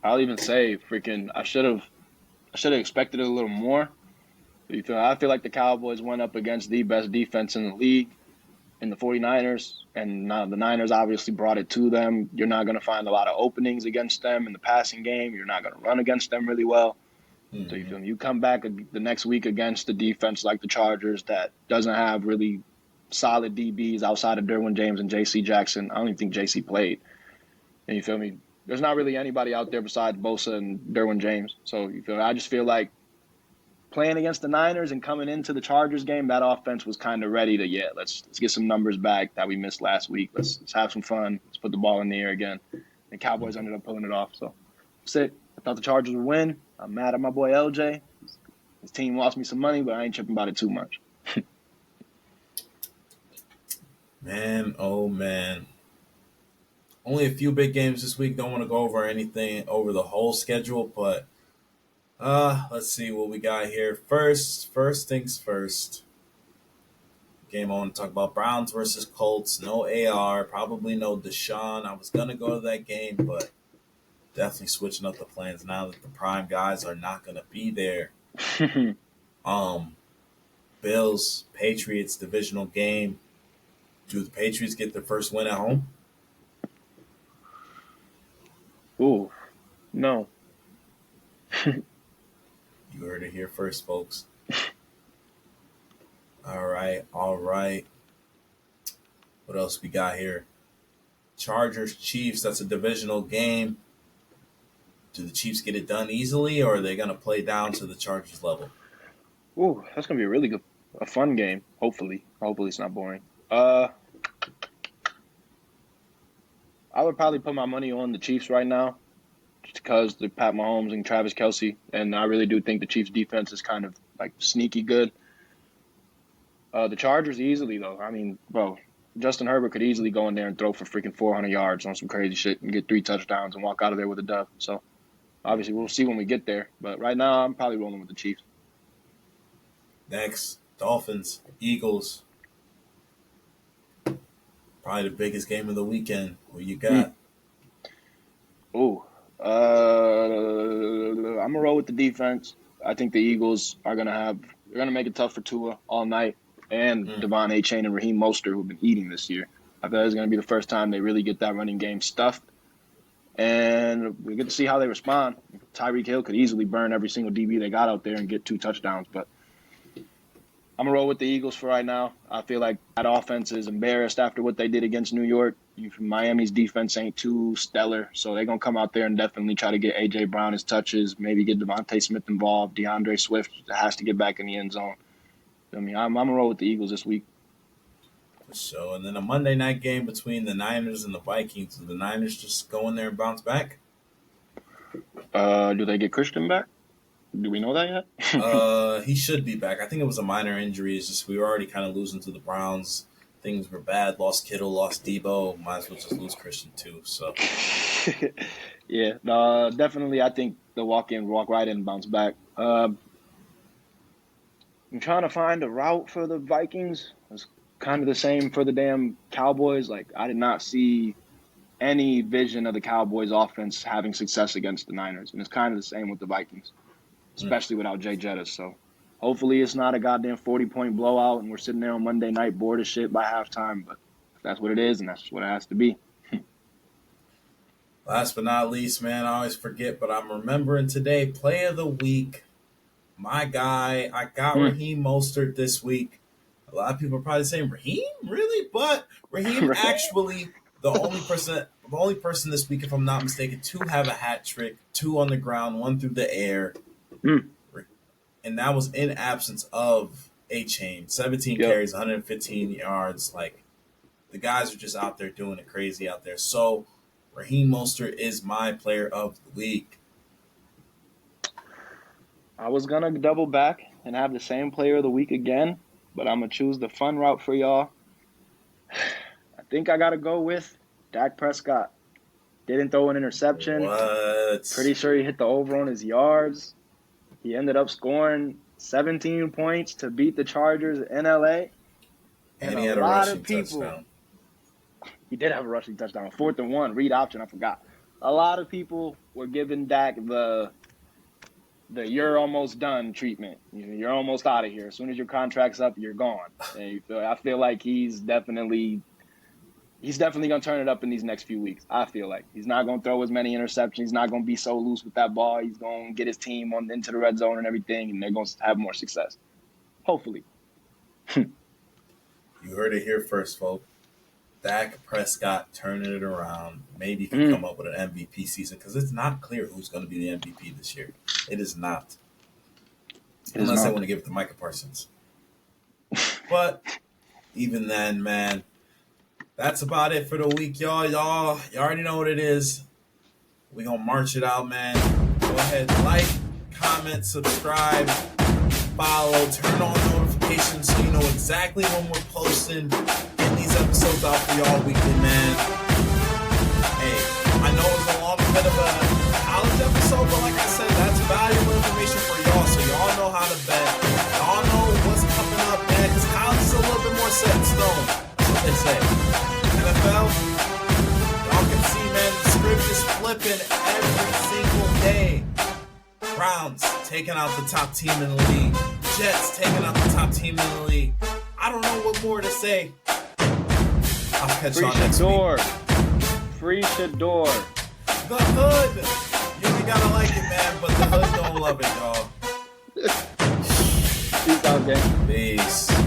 I'll even say, freaking, I should have expected it a little more. I feel like the Cowboys went up against the best defense in the league in the 49ers, and now the Niners obviously brought it to them. You're not going to find a lot of openings against them in the passing game. You're not going to run against them really well. So you
Mm-hmm.
feel me? You come back the next week against the defense like the Chargers that doesn't have really solid DBs outside of Derwin James and J.C. Jackson. I don't even think J.C. played. And you feel me? There's not really anybody out there besides Bosa and Derwin James. So you feel me? I just feel like playing against the Niners and coming into the Chargers game, that offense was kind of ready to, let's get some numbers back that we missed last week. Let's have some fun. Let's put the ball in the air again. And Cowboys ended up pulling it off. So sick. I thought the Chargers would win. I'm mad at my boy LJ. His team lost me some money, but I ain't tripping about it too much.
Man, oh man. Only a few big games this week. Don't want to go over anything over the whole schedule, but let's see what we got here. First things first. Game I want to talk about Browns versus Colts. No AR, probably no Deshaun. I was gonna go to that game, but definitely switching up the plans now that the prime guys are not gonna be there. Um, Bills Patriots divisional game. Do the Patriots get their first win at home?
Ooh, no.
You heard it here first, folks. All right, all right. What else we got here? Chargers Chiefs. That's a divisional game. Do the Chiefs get it done easily, or are they going to play down to the Chargers level?
Ooh, that's gonna be a really good, a fun game. Hopefully it's not boring. I would probably put my money on the Chiefs right now, just because the Pat Mahomes and Travis Kelce, and I really do think the Chiefs defense is kind of like sneaky good. The Chargers easily though. I mean, bro, Justin Herbert could easily go in there and throw for freaking 400 yards on some crazy shit and get 3 touchdowns and walk out of there with a dub. So obviously we'll see when we get there. But right now I'm probably rolling with the Chiefs.
Next, Dolphins, Eagles. Probably the biggest game of the weekend. What you got?
I'm gonna roll with the defense. I think the Eagles are they're gonna make it tough for Tua all night, and Devon Achane and Raheem Mostert, who've been eating this year. I feel like it's gonna be the first time they really get that running game stuffed, and we get to see how they respond. Tyreek Hill could easily burn every single DB they got out there and get 2 touchdowns, but I'm gonna roll with the Eagles for right now. I feel like that offense is embarrassed after what they did against New York. Miami's defense ain't too stellar, so they're gonna come out there and definitely try to get AJ Brown his touches, maybe get Devontae Smith involved. DeAndre Swift has to get back in the end zone. I mean, I'm gonna roll with the Eagles this week.
So, and then a Monday night game between the Niners and the Vikings. Do the Niners just go in there and bounce back?
Do they get Christian back? Do we know that
yet? He should be back. I think it was a minor injury. It's just we were already kind of losing to the Browns. Things were bad. Lost Kittle, lost Debo. Might as well just lose Christian too. So,
yeah, definitely. I think they'll walk right in, and bounce back. I'm trying to find a route for the Vikings. It's kind of the same for the damn Cowboys. Like, I did not see any vision of the Cowboys offense having success against the Niners, and it's kind of the same with the Vikings, especially without Jay Jettis. So hopefully it's not a goddamn 40-point blowout and we're sitting there on Monday night bored as shit by halftime, but that's what it is, and that's what it has to be.
Last but not least, man, I always forget, but I'm remembering today, play of the week. My guy, I got Raheem Mostert this week. A lot of people are probably saying, Raheem? Really? But Raheem actually the only person this week, if I'm not mistaken, to have a hat trick, 2 on the ground, 1 through the air. And that was in absence of Achane. 17 carries, 115 yards. Like, the guys are just out there doing it crazy out there. So, Raheem Mostert is my player of the week.
I was going to double back and have the same player of the week again, but I'm going to choose the fun route for y'all. I think I got to go with Dak Prescott. Didn't throw an interception.
What?
Pretty sure he hit the over on his yards. He ended up scoring 17 points to beat the Chargers in LA.
And he had a rushing touchdown.
He did have a rushing touchdown. 4th and 1, read option, I forgot. A lot of people were giving Dak the you're almost done treatment. You're almost out of here. As soon as your contract's up, you're gone. And I feel like he's definitely going to turn it up in these next few weeks. I feel like he's not going to throw as many interceptions. He's not going to be so loose with that ball. He's going to get his team into the red zone and everything, and they're going to have more success. Hopefully.
You heard it here first, folks. Dak Prescott turning it around. Maybe he can come up with an MVP season, because it's not clear who's going to be the MVP this year. It is not. Unless they want to give it to Micah Parsons. But even then, man, that's about it for the week, y'all. Y'all already know what it is. We're going to march it out, man. Go ahead, like, comment, subscribe, follow, turn on notifications so you know exactly when we're posting. Get these episodes out for y'all weekly, man. Hey, I know it's a long bit of a college episode, but like I said, that's valuable information for y'all, so y'all know how to bet. Y'all know what's coming up, man, because college is a little bit more set in stone. That's what they say. NFL, y'all can see, man, the script is flipping every single day. Browns taking out the top team in the league. Jets taking out the top team in the league. I don't know what more to say. I'll catch y'all next week.
Free Shador.
The hood. You ain't gotta like it, man, but the hood don't love it, y'all.
Peace out, gang.
Peace.